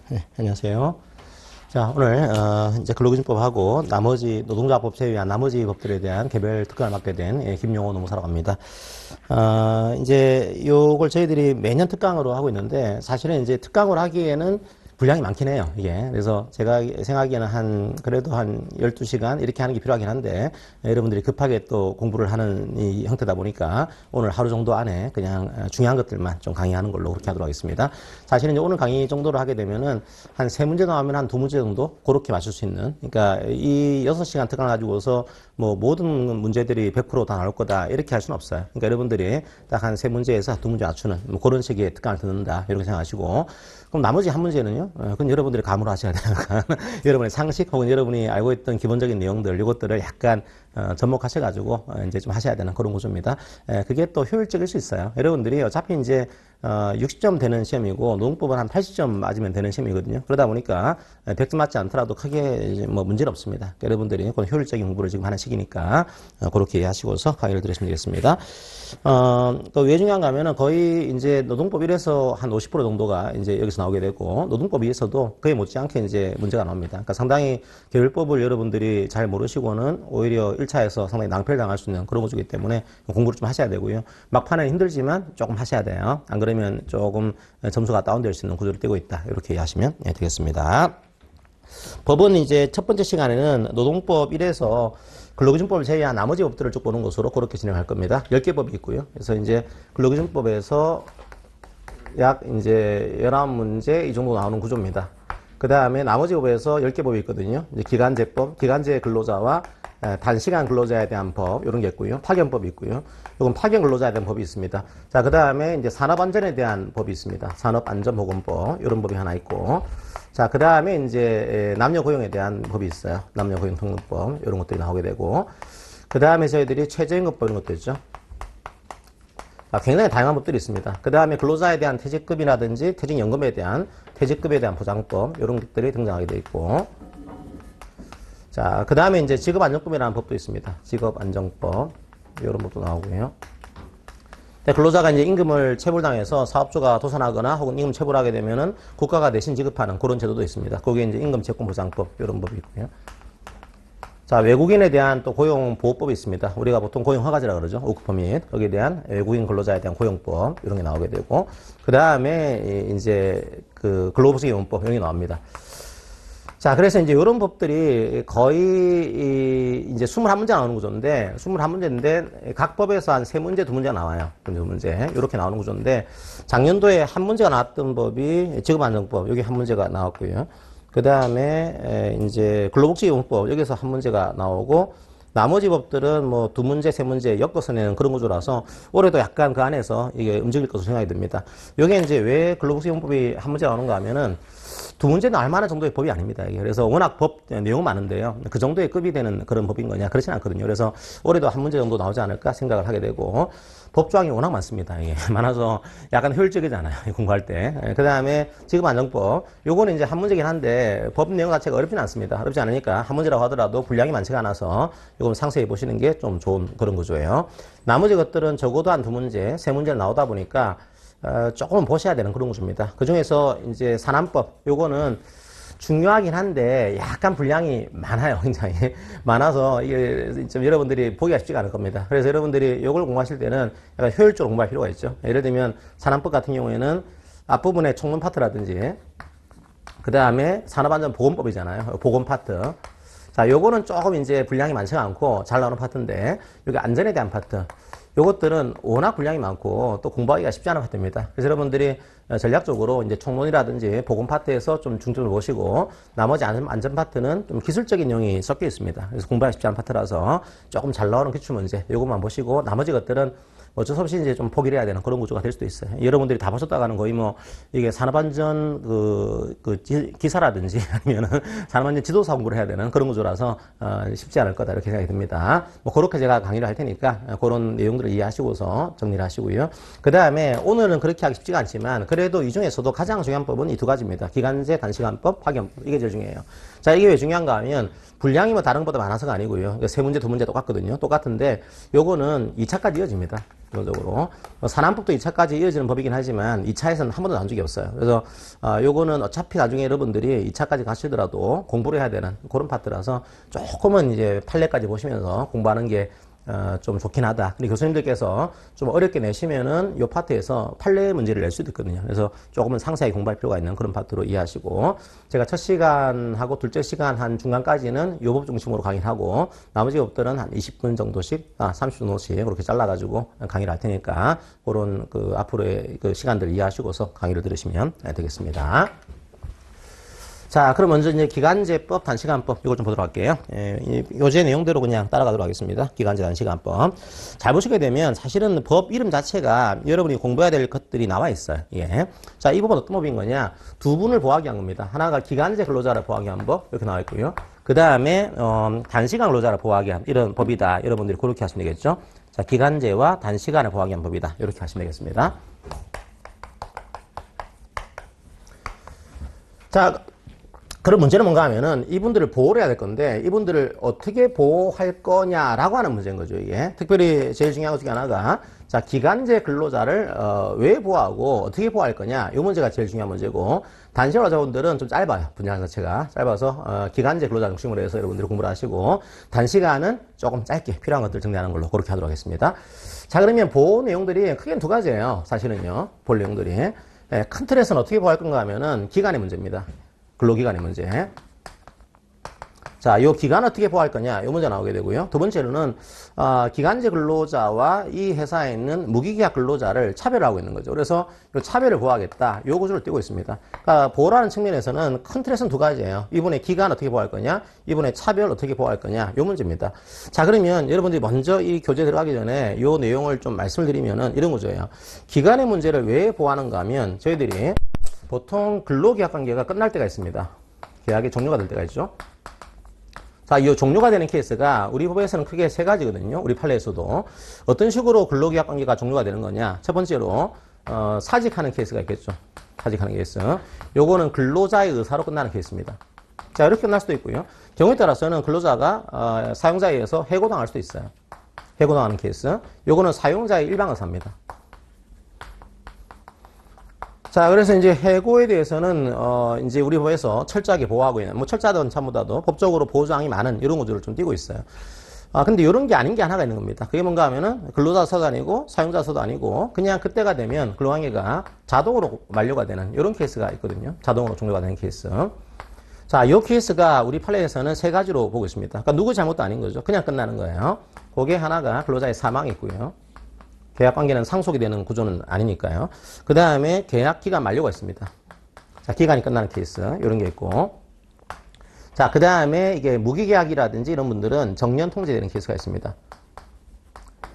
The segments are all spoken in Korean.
네, 안녕하세요. 자, 오늘 이제 근로기준법하고 나머지 노동자법 제외한 나머지 법들에 대한 개별 특강을 맡게 된 김용호 노무사라고 합니다. 이제 요걸 저희들이 매년 특강으로 하고 있는데 사실은 이제 특강을 하기에는 분량이 많긴 해요, 이게. 그래서 제가 생각하기에는 그래도 한 12시간 이렇게 하는 게 필요하긴 한데, 여러분들이 급하게 또 공부를 하는 이 형태다 보니까 오늘 하루 정도 안에 그냥 중요한 것들만 좀 강의하는 걸로 그렇게 하도록 하겠습니다. 사실은 이제 오늘 강의 정도로 하게 되면은 한 3문제 나오면 한 2문제 정도 그렇게 맞출 수 있는, 그러니까 이 6시간 특강 가지고서 뭐 모든 문제들이 100%다 나올 거다 이렇게 할 수는 없어요. 그러니까 여러분들이 딱 한 3문제에서 2문제 맞추는 뭐 그런 식의 특강을 듣는다 이렇게 생각하시고, 그럼 나머지 한 문제는요, 그건 여러분들이 감으로 하셔야 되니까 여러분의 상식 혹은 여러분이 알고 있던 기본적인 내용들 이것들을 약간 접목하셔가지고 이제 좀 하셔야 되는 그런 구조입니다. 그게 또 효율적일 수 있어요. 여러분들이 어차피 이제 60점 되는 시험이고 노동법은 한 80점 맞으면 되는 시험이거든요. 그러다 보니까 100점 맞지 않더라도 크게 뭐 문제는 없습니다. 그러니까 여러분들이 그런 효율적인 공부를 지금 하는 시기니까 그렇게 이해하시고서 강의를 들으시면 되겠습니다. 또 왜 중요한가 하면은 거의 이제 노동법 1에서 한 50% 정도가 이제 여기서 나오게 되고 노동법 2에서도 거의 못지않게 이제 문제가 나옵니다. 그러니까 상당히 계율법을 여러분들이 잘 모르시고는 오히려 1차에서 상당히 낭패를 당할 수 있는 그런 구조이기 때문에 공부를 좀 하셔야 되고요. 막판은 힘들지만 조금 하셔야 돼요. 안 그러면 조금 점수가 다운될 수 있는 구조를 띄고 있다. 이렇게 이해하시면 되겠습니다. 법은 이제 첫 번째 시간에는 노동법 1에서 근로기준법을 제외한 나머지 법들을 쭉 보는 것으로 그렇게 진행할 겁니다. 10개 법이 있고요. 그래서 이제 근로기준법에서 약 이제 11문제 이 정도 나오는 구조입니다. 그 다음에 나머지 법에서 10개 법이 있거든요. 이제 기간제법, 기간제 근로자와 단시간 근로자에 대한 법, 이런 게 있고요. 파견법이 있고요. 이건 파견 근로자에 대한 법이 있습니다. 자, 그 다음에 이제 산업안전에 대한 법이 있습니다. 산업안전보건법, 이런 법이 하나 있고. 자, 그 다음에 이제 남녀 고용에 대한 법이 있어요. 남녀 고용 통용법, 이런 것들이 나오게 되고. 그 다음에 저희들이 최저임금법 이런 것도 있죠. 굉장히 다양한 법들이 있습니다. 그 다음에 근로자에 대한 퇴직급이라든지 퇴직연금에 대한 퇴직급에 대한 보장법, 이런 것들이 등장하게 되어 있고. 자, 그 다음에 이제 직업안정법이라는 법도 있습니다. 직업안정법, 이런 법도 나오고요. 근로자가 이제 임금을 체불당해서 사업주가 도산하거나 혹은 임금 체불하게 되면은 국가가 대신 지급하는 그런 제도도 있습니다. 거기에 이제 임금 채권 보장법, 이런 법이 있고요. 자, 외국인에 대한 또 고용보호법이 있습니다. 우리가 보통 고용허가제라고 그러죠. 워크퍼밋. 거기에 대한 외국인 근로자에 대한 고용법, 이런 게 나오게 되고. 그 다음에 이제 그 근로부수기원법, 이런 게 나옵니다. 자, 그래서 이제 이런 법들이 거의 이제 21문제 나오는 구조인데, 21문제인데, 각 법에서 한 3문제, 2문제가 나와요. 2문제. 이렇게 나오는 구조인데, 작년도에 한 문제가 나왔던 법이 직업안정법, 여기 한 문제가 나왔고요. 그 다음에 이제 근로복지기본법, 여기서 한 문제가 나오고, 나머지 법들은 뭐 2문제, 3문제 엮어서 내는 그런 구조라서 올해도 약간 그 안에서 이게 움직일 것으로 생각이 듭니다. 여기 이제 왜 근로복지기본법이 한 문제 나오는가 하면은 2문제는 알만한 정도의 법이 아닙니다. 이게. 그래서 워낙 법 내용 많은데요. 그 정도의 급이 되는 그런 법인 거냐? 그렇진 않거든요. 그래서 올해도 한 문제 정도 나오지 않을까 생각을 하게 되고, 법조항이 워낙 많습니다. 이게 많아서 약간 효율적이잖아요. 공부할 때. 그 다음에 직업안정법. 요거는 이제 한 문제긴 한데 법 내용 자체가 어렵진 않습니다. 어렵지 않으니까 한 문제라고 하더라도 분량이 많지가 않아서 요건 상세히 보시는 게 좀 좋은 그런 구조예요. 나머지 것들은 적어도 한 2문제, 3문제 나오다 보니까 조금 보셔야 되는 그런 구조입니다. 그 중에서 이제 산안법, 요거는 중요하긴 한데 약간 분량이 많아요. 굉장히 많아서 이게 좀 여러분들이 보기가 쉽지가 않을 겁니다. 그래서 여러분들이 요걸 공부하실 때는 약간 효율적으로 공부할 필요가 있죠. 예를 들면 산안법 같은 경우에는 앞부분에 총론 파트라든지 그 다음에 산업안전보건법이잖아요. 보건 파트. 자, 요거는 조금 이제 분량이 많지가 않고 잘 나오는 파트인데, 여기 안전에 대한 파트. 요것들은 워낙 분량이 많고 또 공부하기가 쉽지 않은 파트입니다. 그래서 여러분들이 전략적으로 이제 총론이라든지 보건 파트에서 좀 중점을 보시고 나머지 안전 파트는 좀 기술적인 내용이 섞여 있습니다. 그래서 공부하기 쉽지 않은 파트라서 조금 잘 나오는 기출문제 요것만 보시고 나머지 것들은 어쩔 수 없이 이제 좀 포기를 해야 되는 그런 구조가 될 수도 있어요. 여러분들이 다 보셨다가는 거의 뭐 이게 산업안전 기사라든지 아니면은 산업안전 지도사 공부를 해야 되는 그런 구조라서 쉽지 않을 거다 이렇게 생각이 듭니다. 뭐 그렇게 제가 강의를 할 테니까 그런 내용들을 이해하시고서 정리를 하시고요. 그 다음에 오늘은 그렇게 하기 쉽지가 않지만 그래도 이 중에서도 가장 중요한 법은 이 2가지입니다. 기간제 단시간법, 파견법. 이게 제일 중요해요. 자, 이게 왜 중요한가 하면 분량이 뭐 다른 것보다 많아서가 아니고요. 3문제, 2문제 똑같거든요. 똑같은데 요거는 2차까지 이어집니다. 기본적으로. 산안법도 2차까지 이어지는 법이긴 하지만 2차에서는 한 번도 나온 적이 없어요. 그래서 요거는 어차피 나중에 여러분들이 2차까지 가시더라도 공부를 해야 되는 그런 파트라서 조금은 이제 판례까지 보시면서 공부하는 게 좀 좋긴 하다. 근데 교수님들께서 좀 어렵게 내시면은 요 파트에서 판례 문제를 낼 수도 있거든요. 그래서 조금은 상세하게 공부할 필요가 있는 그런 파트로 이해하시고, 제가 첫 시간하고 둘째 시간 한 중간까지는 요 법 중심으로 강의를 하고, 나머지 법들은 한 20분 정도씩, 30분 정도씩 그렇게 잘라가지고 강의를 할 테니까, 그런 그 앞으로의 그 시간들 이해하시고서 강의를 들으시면 되겠습니다. 자, 그럼 먼저 이제 기간제법, 단시간법 이걸 좀 보도록 할게요. 요제 내용대로 그냥 따라가도록 하겠습니다. 기간제, 단시간법. 잘 보시게 되면 사실은 법 이름 자체가 여러분이 공부해야 될 것들이 나와 있어요. 예. 자, 이 법은 어떤 법인 거냐? 두 분을 보호하기 위한 겁니다. 하나가 기간제 근로자를 보호하기 위한 법 이렇게 나와 있고요. 그 다음에 단시간 근로자를 보호하기 위한 이런 법이다. 여러분들이 그렇게 하시면 되겠죠. 자, 기간제와 단시간을 보호하기 위한 법이다. 이렇게 하시면 되겠습니다. 자, 그런 문제는 뭔가 하면은 이분들을 보호를 해야 될 건데 이분들을 어떻게 보호할 거냐라고 하는 문제인 거죠. 이게 특별히 제일 중요한 것 중에 하나가, 자, 기간제 근로자를 왜 보호하고 어떻게 보호할 거냐, 이 문제가 제일 중요한 문제고, 단시간 근로자분들은 좀 짧아요. 분야 자체가 짧아서 기간제 근로자 중심으로 해서 여러분들이 공부를 하시고, 단시간은 조금 짧게 필요한 것들 정리하는 걸로 그렇게 하도록 하겠습니다. 자, 그러면 보호 내용들이 크게 두 가지예요. 사실은요, 볼 내용들이. 큰 틀에서는 어떻게 보호할 건가 하면은 기간의 문제입니다. 근로기간의 문제. 자, 요 기간 어떻게 보호할 거냐, 요 문제 나오게 되고요. 두 번째로는 기간제 근로자와 이 회사에 있는 무기계약 근로자를 차별하고 있는 거죠. 그래서 요 차별을 보호하겠다, 요 구조를 띄고 있습니다. 그러니까 보호라는 측면에서는 큰 틀에서는 두 가지예요. 이분의 기간 어떻게 보호할 거냐, 이분의 차별 어떻게 보호할 거냐, 요 문제입니다. 자, 그러면 여러분들이 먼저 이 교재 들어가기 전에 요 내용을 좀 말씀을 드리면은 이런 구조예요. 기간의 문제를 왜 보호하는가 하면, 저희들이 보통 근로계약 관계가 끝날 때가 있습니다. 계약이 종료가 될 때가 있죠. 자, 이 종료가 되는 케이스가 우리 법에서는 크게 세 가지거든요. 우리 판례에서도. 어떤 식으로 근로계약 관계가 종료가 되는 거냐. 첫 번째로 사직하는 케이스가 있겠죠. 사직하는 케이스. 요거는 근로자의 의사로 끝나는 케이스입니다. 자, 이렇게 끝날 수도 있고요. 경우에 따라서는 근로자가 사용자에 의해서 해고당할 수도 있어요. 해고당하는 케이스. 요거는 사용자의 일방 의사입니다. 자, 그래서 이제 해고에 대해서는 이제 우리 법에서 철저하게 보호하고 있는, 뭐 철저하든 참보다도 법적으로 보호조항이 많은 이런 구조를 좀 띄고 있어요. 근데 이런 게 아닌 게 하나가 있는 겁니다. 그게 뭔가 하면은 근로자서도 아니고 사용자서도 아니고 그냥 그때가 되면 근로관계가 자동으로 만료가 되는 이런 케이스가 있거든요. 자동으로 종료가 되는 케이스. 자, 이 케이스가 우리 판례에서는 세 가지로 보고 있습니다. 그러니까 누구 잘못도 아닌 거죠. 그냥 끝나는 거예요. 그게 하나가 근로자의 사망이 있고요. 계약관계는 상속이 되는 구조는 아니니까요. 그 다음에 계약기간 만료가 있습니다. 자, 기간이 끝나는 케이스, 이런 게 있고. 자, 그 다음에 이게 무기계약이라든지 이런 분들은 정년 통제되는 케이스가 있습니다.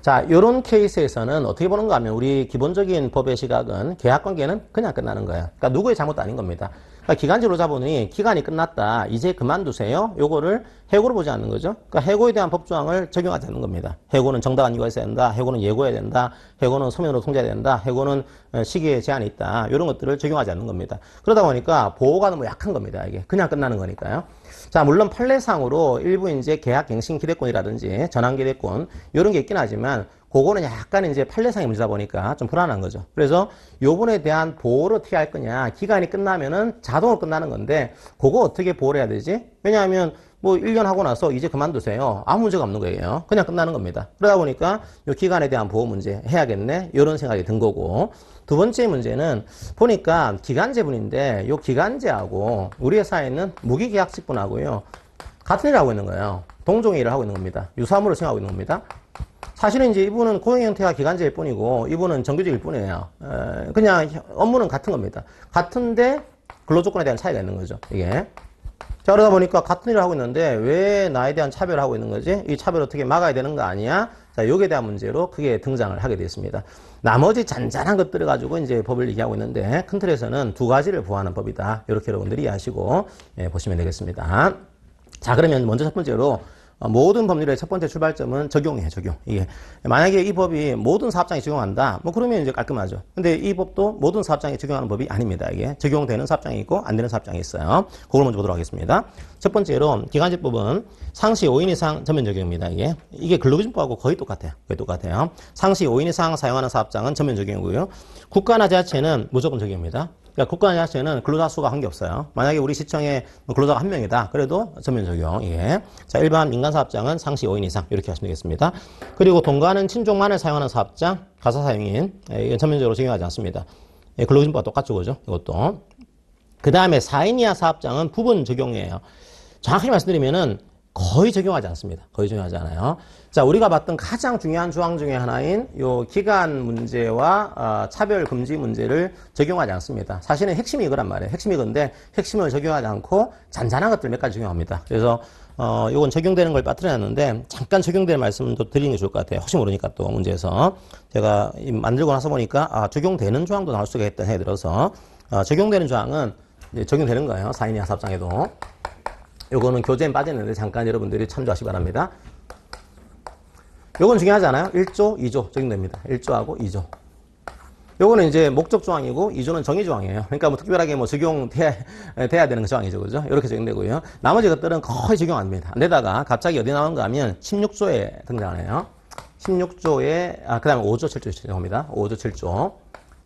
자, 요런 케이스에서는 어떻게 보는가 하면 우리 기본적인 법의 시각은 계약관계는 그냥 끝나는 거예요. 그러니까 누구의 잘못도 아닌 겁니다. 그러니까 기간제로 자본이 기간이 끝났다, 이제 그만두세요, 요거를 해고로 보지 않는 거죠. 그러니까 해고에 대한 법조항을 적용하지 않는 겁니다. 해고는 정당한 이유가 있어야 된다, 해고는 예고해야 된다, 해고는 서면으로 통제해야 된다, 해고는 시기에 제한이 있다, 이런 것들을 적용하지 않는 겁니다. 그러다 보니까 보호가 너무 약한 겁니다. 이게 그냥 끝나는 거니까요. 자, 물론 판례상으로 일부 이제 계약 갱신 기대권이라든지 전환 기대권 이런 게 있긴 하지만, 그거는 약간 이제 판례상의 문제다 보니까 좀 불안한 거죠. 그래서 요번에 대한 보호를 어떻게 할 거냐, 기간이 끝나면은 자동으로 끝나는 건데 그거 어떻게 보호를 해야 되지? 왜냐하면 뭐 1년 하고 나서 이제 그만두세요, 아무 문제가 없는 거예요. 그냥 끝나는 겁니다. 그러다 보니까 요 기간에 대한 보호 문제 해야겠네, 이런 생각이 든 거고. 두 번째 문제는 보니까 기간제분인데 요 기간제하고 우리 회사에 있는 무기계약직분하고요 같은 일을 하고 있는 거예요. 동종의 일을 하고 있는 겁니다. 유사무를 수행하고 있는 겁니다. 사실은 이제 이분은 고용 형태가 기간제일 뿐이고 이분은 정규직일 뿐이에요. 그냥 업무는 같은 겁니다. 같은데 근로조건에 대한 차이가 있는 거죠, 이게. 자, 그러다 보니까 같은 일을 하고 있는데 왜 나에 대한 차별을 하고 있는 거지? 이 차별을 어떻게 막아야 되는 거 아니야? 자, 요게 대한 문제로 크게 등장을 하게 되었습니다. 나머지 잔잔한 것들을 가지고 이제 법을 얘기하고 있는데, 큰 틀에서는 두 가지를 보호하는 법이다, 이렇게 여러분들이 이해하시고 보시면 되겠습니다. 자, 그러면 먼저 첫 번째로 모든 법률의 첫 번째 출발점은 적용이에요, 적용. 이게. 만약에 이 법이 모든 사업장에 적용한다, 뭐 그러면 이제 깔끔하죠. 근데 이 법도 모든 사업장에 적용하는 법이 아닙니다, 이게. 적용되는 사업장이 있고, 안 되는 사업장이 있어요. 그걸 먼저 보도록 하겠습니다. 첫 번째로, 기간제법은 상시 5인 이상 전면 적용입니다, 이게. 이게 근로기준법하고 거의 똑같아요. 거의 똑같아요. 상시 5인 이상 사용하는 사업장은 전면 적용이고요. 국가나 지자체는 무조건 적용입니다. 그러니까 국가나 지자체는 근로자 수가 한 게 없어요. 만약에 우리 시청에 근로자가 한 명이다. 그래도 전면 적용. 예. 자, 일반 민간 사업장은 상시 5인 이상 이렇게 하시면 되겠습니다. 그리고 동가는 친족만을 사용하는 사업장, 가사 사용인 이건 전면적으로 적용하지 않습니다. 예, 근로기준법과 똑같죠, 그죠? 이것도. 그 다음에 4인 이하 사업장은 부분 적용이에요. 정확히 말씀드리면은 거의 적용하지 않습니다. 거의 적용하지 않아요. 자, 우리가 봤던 가장 중요한 조항 중에 하나인 요 기간 문제와 차별 금지 문제를 적용하지 않습니다. 사실은 핵심이 이거란 말이에요. 핵심이 이건데 핵심을 적용하지 않고 잔잔한 것들 몇 가지 적용합니다. 그래서 요건 적용되는 걸 빠뜨려놨는데 잠깐 적용되는 말씀을 또 드리는 게 좋을 것 같아요. 혹시 모르니까 또 문제에서 제가 만들고 나서 보니까 적용되는 조항도 나올 수가 있다 해 들어서 적용되는 조항은 이제 적용되는 거예요. 4인 이하 사업장에도. 요거는 교재엔 빠졌는데 잠깐 여러분들이 참조하시기 바랍니다. 요건 중요하지 않아요? 1조, 2조 적용됩니다. 1조하고 2조. 요거는 이제 목적 조항이고 2조는 정의 조항이에요. 그러니까 뭐 특별하게 뭐 적용돼야 되는 조항이죠. 그죠? 이렇게 적용되고요. 나머지 것들은 거의 적용 안 됩니다. 안 되다가 갑자기 어디 나오는가 하면 16조에 등장하네요. 16조에, 그 다음에 5조, 7조 적용합니다. 5조, 7조.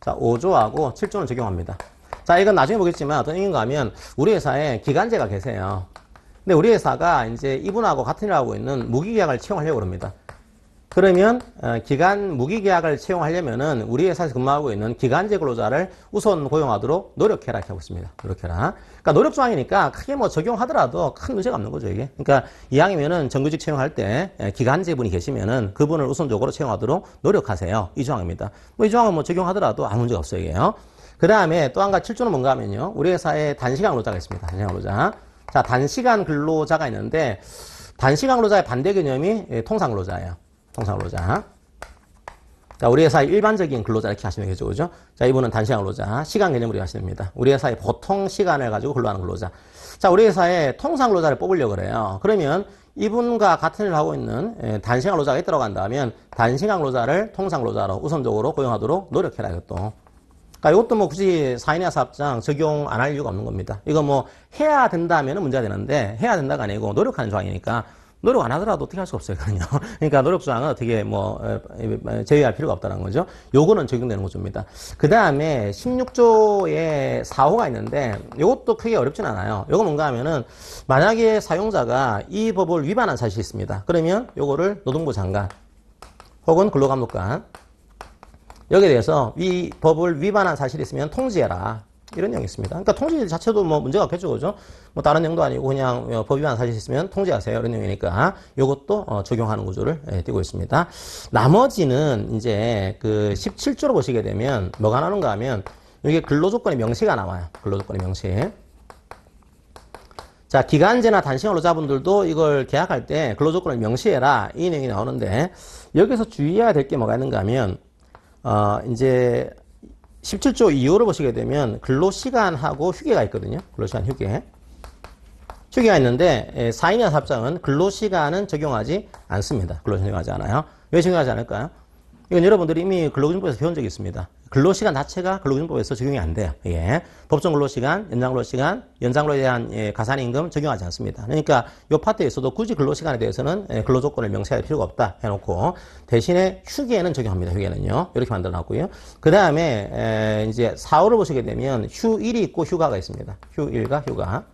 자, 5조하고 7조는 적용합니다. 자, 이건 나중에 보겠지만 어떤 얘기인가 하면 우리 회사에 기간제가 계세요. 근데 우리 회사가 이제 이분하고 같은 일을 하고 있는 무기계약을 채용하려고 합니다. 그러면 기간 무기계약을 채용하려면은 우리 회사에서 근무하고 있는 기간제 근로자를 우선 고용하도록 노력해라 이렇게 하고 있습니다. 노력해라. 그러니까 노력 조항이니까 크게 뭐 적용하더라도 큰 문제가 없는 거죠 이게. 그러니까 이왕이면은 정규직 채용할 때 기간제 분이 계시면은 그분을 우선적으로 채용하도록 노력하세요. 이 조항입니다. 뭐 이 조항은 뭐 적용하더라도 아무 문제가 없어요 이게요. 그 다음에 또 한 가지 7조는 뭔가 하면요. 우리 회사에 단시간 근로자가 있습니다. 단시간 근로자. 자, 단시간 근로자가 있는데 단시간 근로자의 반대 개념이 통상 근로자예요. 통상 근로자. 자, 우리 회사의 일반적인 근로자 이렇게 하시면 되겠죠. 그죠? 자, 이분은 단시간 근로자. 시간 개념으로 하시면 됩니다. 우리 회사의 보통 시간을 가지고 근로하는 근로자. 자, 우리 회사에 통상 근로자를 뽑으려고 그래요. 그러면 이분과 같은 일을 하고 있는 단시간 근로자가 있다고 한다면 단시간 근로자를 통상 근로자로 우선적으로 고용하도록 노력해라 이것도. 그러니까 이것도 뭐 굳이 4인 이하 사업장 적용 안 할 이유가 없는 겁니다. 이거 뭐 해야 된다면 문제가 되는데 해야 된다가 아니고 노력하는 조항이니까 노력 안 하더라도 어떻게 할 수 없어요. 그러니까 노력 조항은 어떻게 뭐 제외할 필요가 없다는 거죠. 요거는 적용되는 구조입니다. 그 다음에 16조에 4호가 있는데 이것도 크게 어렵진 않아요. 요거 뭔가 하면은 만약에 사용자가 이 법을 위반한 사실이 있습니다. 그러면 요거를 노동부 장관 혹은 근로감독관 여기에 대해서 이 법을 위반한 사실이 있으면 통지해라. 이런 내용이 있습니다. 그러니까 통지 자체도 뭐 문제가 없겠죠, 그죠? 뭐 다른 내용도 아니고 그냥 법 위반 사실이 있으면 통지하세요. 이런 내용이니까 이것도 적용하는 구조를 띄고 있습니다. 나머지는 이제 그 17조로 보시게 되면 뭐가 나오는가 하면 여기 근로조건의 명시가 나와요. 근로조건의 명시. 자, 기간제나 단시간 근로자분들도 이걸 계약할 때 근로조건을 명시해라. 이 내용이 나오는데 여기서 주의해야 될 게 뭐가 있는가 하면 이제 17조 2호를 보시게 되면 근로시간하고 휴게가 있거든요. 근로시간 휴게. 휴게가 있는데 4인 이하 사업장은 근로시간은 적용하지 않습니다. 근로시간 적용하지 않아요. 왜 적용하지 않을까요? 이건 여러분들이 이미 근로기준법에서 배운 적이 있습니다. 근로시간 자체가 근로기준법에서 적용이 안 돼요. 예. 법정 근로시간, 연장 근로시간, 연장근로에 대한 가산임금 적용하지 않습니다. 그러니까 이 파트에서도 굳이 근로시간에 대해서는 근로조건을 명시할 필요가 없다 해놓고 대신에 휴게는 적용합니다. 휴게는요. 이렇게 만들어놨고요. 그 다음에 이제 4호를 보시게 되면 휴일이 있고 휴가가 있습니다. 휴일과 휴가.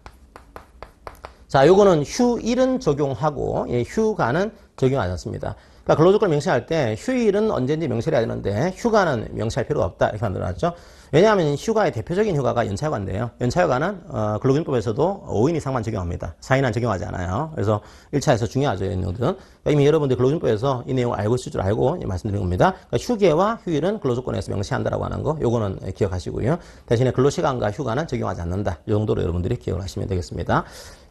자, 요거는 휴일은 적용하고 휴가는 적용하지 않습니다. 그러니까 근로조건을 명시할 때 휴일은 언제인지 명시를 해야 되는데 휴가는 명시할 필요가 없다 이렇게 만들어놨죠. 왜냐하면 휴가의 대표적인 휴가가 연차휴가인데요. 연차휴가는 근로기준법에서도 5인 이상만 적용합니다. 4인 이하는 적용하지 않아요. 그래서 1차에서 중요하죠. 이런 내용들은. 그러니까 이미 여러분들 근로기준법에서 이 내용을 알고 있을 줄 알고 말씀드린 겁니다. 그러니까 휴게와 휴일은 근로조건에서 명시한다라고 하는 거 요거는 기억하시고요. 대신에 근로시간과 휴가는 적용하지 않는다. 이 정도로 여러분들이 기억을 하시면 되겠습니다.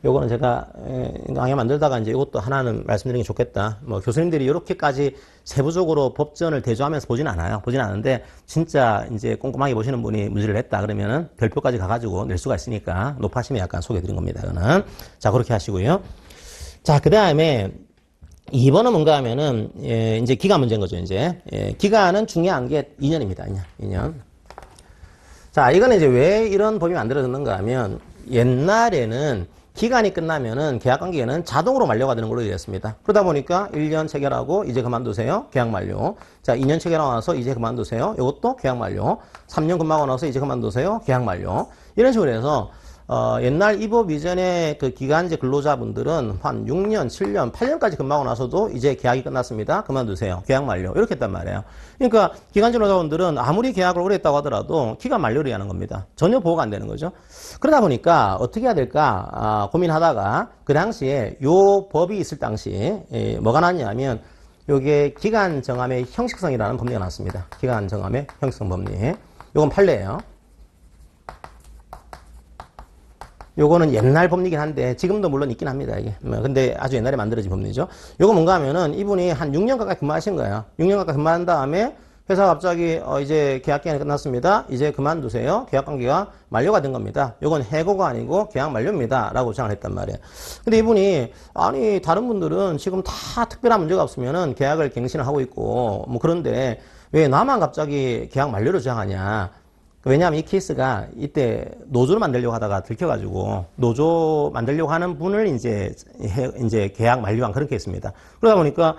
요거는 제가 강의 만들다가 이제 이것도 하나는 말씀드리는 게 좋겠다. 뭐 교수님들이 이렇게까지 세부적으로 법전을 대조하면서 보지는 않아요. 보지는 않은데 진짜 이제 꼼꼼하게 보시는 분이 문제를 냈다 그러면은 별표까지 가가지고 낼 수가 있으니까 높아심에 약간 소개해드린 겁니다. 이거는 자 그렇게 하시고요. 자, 그 다음에 2번은 뭔가 하면은, 이제 기간 문제인 거죠, 이제. 기간은 중요한 게 2년입니다, 2년. 자, 이거는 이제 왜 이런 법이 만들어졌는가 하면, 옛날에는 기간이 끝나면은 계약 관계는 자동으로 만료가 되는 걸로 되어 있습니다. 그러다 보니까 1년 체결하고 이제 그만두세요. 계약 만료. 자, 2년 체결하고 나서 이제 그만두세요. 이것도 계약 만료. 3년 근무하고 나서 이제 그만두세요. 계약 만료. 이런 식으로 해서 옛날 이 법 이전에 그 기간제 근로자분들은 한 6년, 7년, 8년까지 근무하고 나서도 이제 계약이 끝났습니다. 그만두세요. 계약 만료. 이렇게 했단 말이에요. 그러니까 기간제 근로자분들은 아무리 계약을 오래 했다고 하더라도 기간 만료를 하는 겁니다. 전혀 보호가 안 되는 거죠. 그러다 보니까 어떻게 해야 될까 고민하다가 그 당시에 요 법이 있을 당시 뭐가 나왔냐면 요게 기간 정함의 형식성이라는 법리가 나왔습니다. 기간 정함의 형식성 법리. 요건 판례예요. 요거는 옛날 법리긴 한데 지금도 물론 있긴 합니다, 이게. 근데 아주 옛날에 만들어진 법리죠. 요거 뭔가 하면은 이분이 한 6년 가까이 근무하신 거예요. 6년 가까이 근무한 다음에 회사가 갑자기 이제 계약 기간이 끝났습니다. 이제 그만두세요. 계약 관계가 만료가 된 겁니다. 요건 해고가 아니고 계약 만료입니다. 라고 주장을 했단 말이에요. 근데 이분이 아니 다른 분들은 지금 다 특별한 문제가 없으면은 계약을 갱신을 하고 있고 뭐 그런데 왜 나만 갑자기 계약 만료를 주장하냐. 왜냐하면 이 케이스가 이때 노조를 만들려고 하다가 들켜가지고 노조 만들려고 하는 분을 이제 계약 만료한 그런 케이스입니다. 그러다 보니까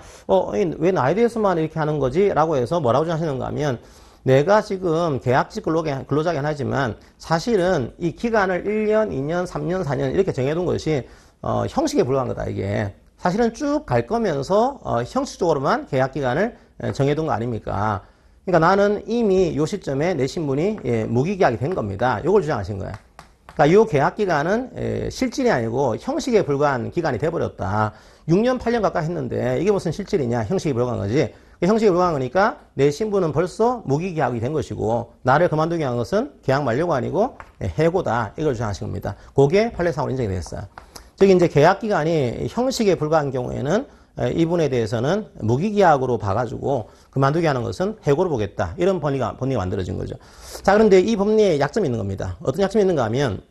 왜 나에 대해서만 이렇게 하는 거지? 라고 해서 뭐라고 하시는가 하면 내가 지금 계약직 근로자긴 하지만 사실은 이 기간을 1년, 2년, 3년, 4년 이렇게 정해둔 것이 형식에 불과한 거다 이게. 사실은 쭉 갈 거면서 형식적으로만 계약 기간을 정해둔 거 아닙니까? 그러니까 나는 이미 요 시점에 내 신분이 무기계약이 된 겁니다. 요걸 주장하신 거예요. 그러니까 요 계약 기간은 실질이 아니고 형식에 불과한 기간이 돼버렸다. 6년, 8년 가까이 했는데 이게 무슨 실질이냐? 형식에 불과한 거지. 형식에 불과한 거니까 내 신분은 벌써 무기계약이 된 것이고 나를 그만두게 한 것은 계약 만료가 아니고 해고다. 이걸 주장하신 겁니다. 그게 판례상으로 인정이 됐어요. 즉 이제 계약 기간이 형식에 불과한 경우에는 이분에 대해서는 무기계약으로 봐가지고 그만두게 하는 것은 해고로 보겠다. 이런 법리가 만들어진 거죠. 자, 그런데 이 법리에 약점이 있는 겁니다. 어떤 약점이 있는가 하면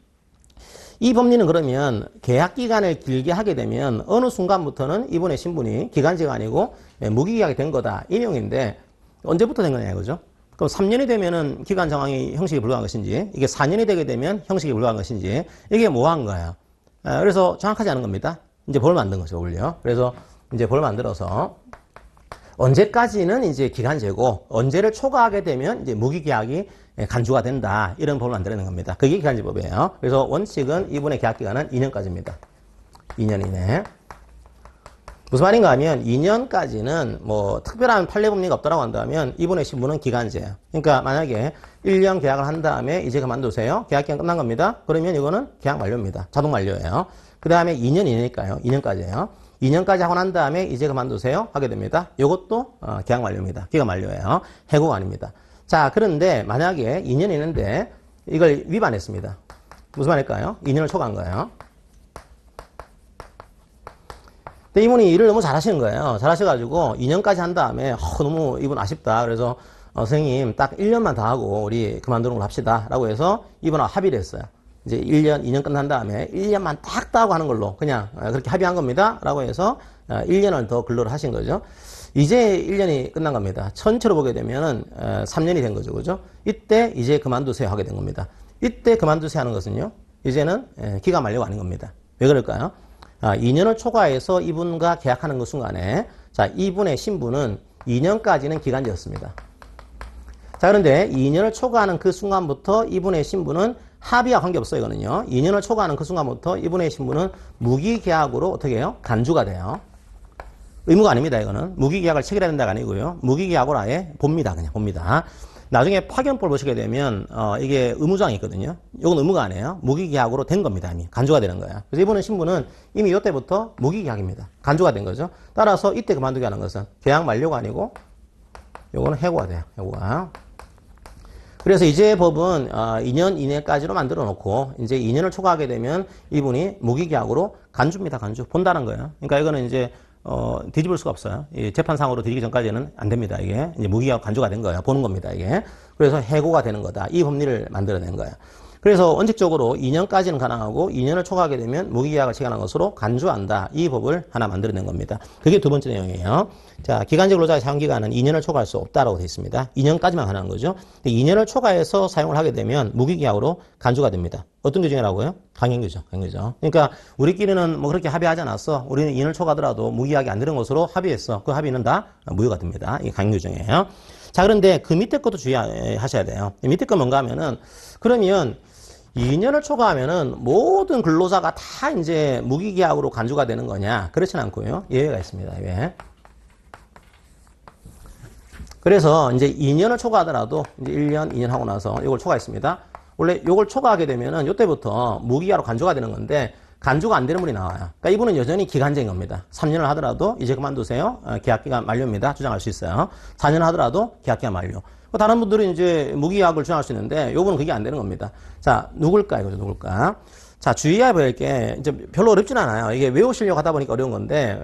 이 법리는 그러면 계약 기간을 길게 하게 되면 어느 순간부터는 이분의 신분이 기간제가 아니고 무기계약이 된 거다. 이 내용인데 언제부터 된 거냐 이거죠. 그럼 3년이 되면은 기간 정황이 형식에 불과한 것인지 이게 4년이 되게 되면 형식에 불과한 것인지 이게 뭐한 거예요. 그래서 정확하지 않은 겁니다. 이제 법을 만든 거죠, 오히려. 그래서 이제 법을 만들어서 언제까지는 이제 기간제고 언제를 초과하게 되면 이제 무기계약이 간주가 된다. 이런 법을 만들어낸 겁니다. 그게 기간제법이에요. 그래서 원칙은 이분의 계약 기간은 2년까지입니다. 2년 이내. 무슨 말인가 하면 2년까지는 뭐 특별한 판례 법리가 없다라고 한다면 이분의 신분은 기간제예요. 그러니까 만약에 1년 계약을 한 다음에 이제 그만두세요. 계약 기간 끝난 겁니다. 그러면 이거는 계약 만료입니다. 자동 만료예요. 그 다음에 2년 이내니까요. 2년까지예요. 2년까지 하고 난 다음에 이제 그만두세요 하게 됩니다. 이것도 계약 만료입니다. 기간 만료예요. 해고가 아닙니다. 자, 그런데 만약에 2년 있는데 이걸 위반했습니다. 무슨 말일까요? 2년을 초과한 거예요. 근데 이분이 일을 너무 잘하시는 거예요. 잘하셔가지고 2년까지 한 다음에 너무 이분 아쉽다. 그래서 선생님 딱 1년만 더 하고 우리 그만두는 걸 합시다. 라고 해서 이분하고 합의를 했어요. 이제 1년, 2년 끝난 다음에 1년만 딱 따고 하는 걸로 그냥 그렇게 합의한 겁니다. 라고 해서 1년을 더 근로를 하신 거죠. 이제 1년이 끝난 겁니다. 전체로 보게 되면 3년이 된 거죠. 그죠? 이때 이제 그만두세요 하게 된 겁니다. 이때 그만두세요 하는 것은요. 이제는 기간 만료가 아닌 겁니다. 왜 그럴까요? 2년을 초과해서 이분과 계약하는 그 순간에 자, 이분의 신분은 2년까지는 기간제였습니다. 자, 그런데 2년을 초과하는 그 순간부터 이분의 신분은 합의와 관계없어요, 이거는요. 2년을 초과하는 그 순간부터 이분의 신분은 무기계약으로 어떻게 해요? 간주가 돼요. 의무가 아닙니다, 이거는. 무기계약을 체결해야 된다가 아니고요. 무기계약으로 아예 봅니다, 그냥 봅니다. 나중에 파견법을 보시게 되면, 이게 의무조항이 있거든요. 이건 의무가 아니에요. 무기계약으로 된 겁니다, 이미. 간주가 되는 거예요. 그래서 이분의 신분은 이미 이때부터 무기계약입니다. 간주가 된 거죠. 따라서 이때 그만두게 하는 것은 계약 만료가 아니고, 요거는 해고가 돼요, 해고가. 그래서 이제 법은 2년 이내까지로 만들어 놓고 이제 2년을 초과하게 되면 이분이 무기계약으로 간주입니다. 간주. 본다는 거예요. 그러니까 이거는 이제 뒤집을 수가 없어요. 이 재판상으로 뒤지기 전까지는 안 됩니다. 이게 이제 무기계약 간주가 된 거예요. 보는 겁니다. 이게. 그래서 해고가 되는 거다. 이 법리를 만들어낸 거예요. 그래서 원칙적으로 2년까지는 가능하고 2년을 초과하게 되면 무기계약을 체결한 것으로 간주한다. 이 법을 하나 만들어낸 겁니다. 그게 두 번째 내용이에요. 자, 기간제 근로자의 사용기간은 2년을 초과할 수 없다라고 되어 있습니다. 2년까지만 가능한 거죠. 근데 2년을 초과해서 사용을 하게 되면 무기계약으로 간주가 됩니다. 어떤 규정이라고요? 강행규정. 강행규정. 그러니까 우리끼리는 뭐 그렇게 합의하지 않았어. 우리는 2년을 초과하더라도 무기계약이 안 되는 것으로 합의했어. 그 합의는 다 무효가 됩니다. 이게 강행규정이에요. 자, 그런데 그 밑에 것도 주의하셔야 돼요. 밑에 거 뭔가 하면은 그러면 2년을 초과하면은 모든 근로자가 다 이제 무기계약으로 간주가 되는 거냐? 그렇지는 않고요. 예외가 있습니다. 예외. 그래서 이제 2년을 초과하더라도 이제 1년, 2년 하고 나서 이걸 초과했습니다. 원래 이걸 초과하게 되면은 이때부터 무기계약으로 간주가 되는 건데 간주가 안 되는 분이 나와요. 그러니까 이분은 여전히 기간제인 겁니다. 3년을 하더라도 이제 그만두세요. 계약기간 만료입니다. 주장할 수 있어요. 4년 하더라도 계약기간 만료. 다른 분들은 이제 무기계약을 주장할 수 있는데 이분은 그게 안 되는 겁니다. 자, 누굴까 이거죠, 누굴까? 자, 주의해야 될 게 이제 별로 어렵진 않아요. 이게 외우시려고 하다 보니까 어려운 건데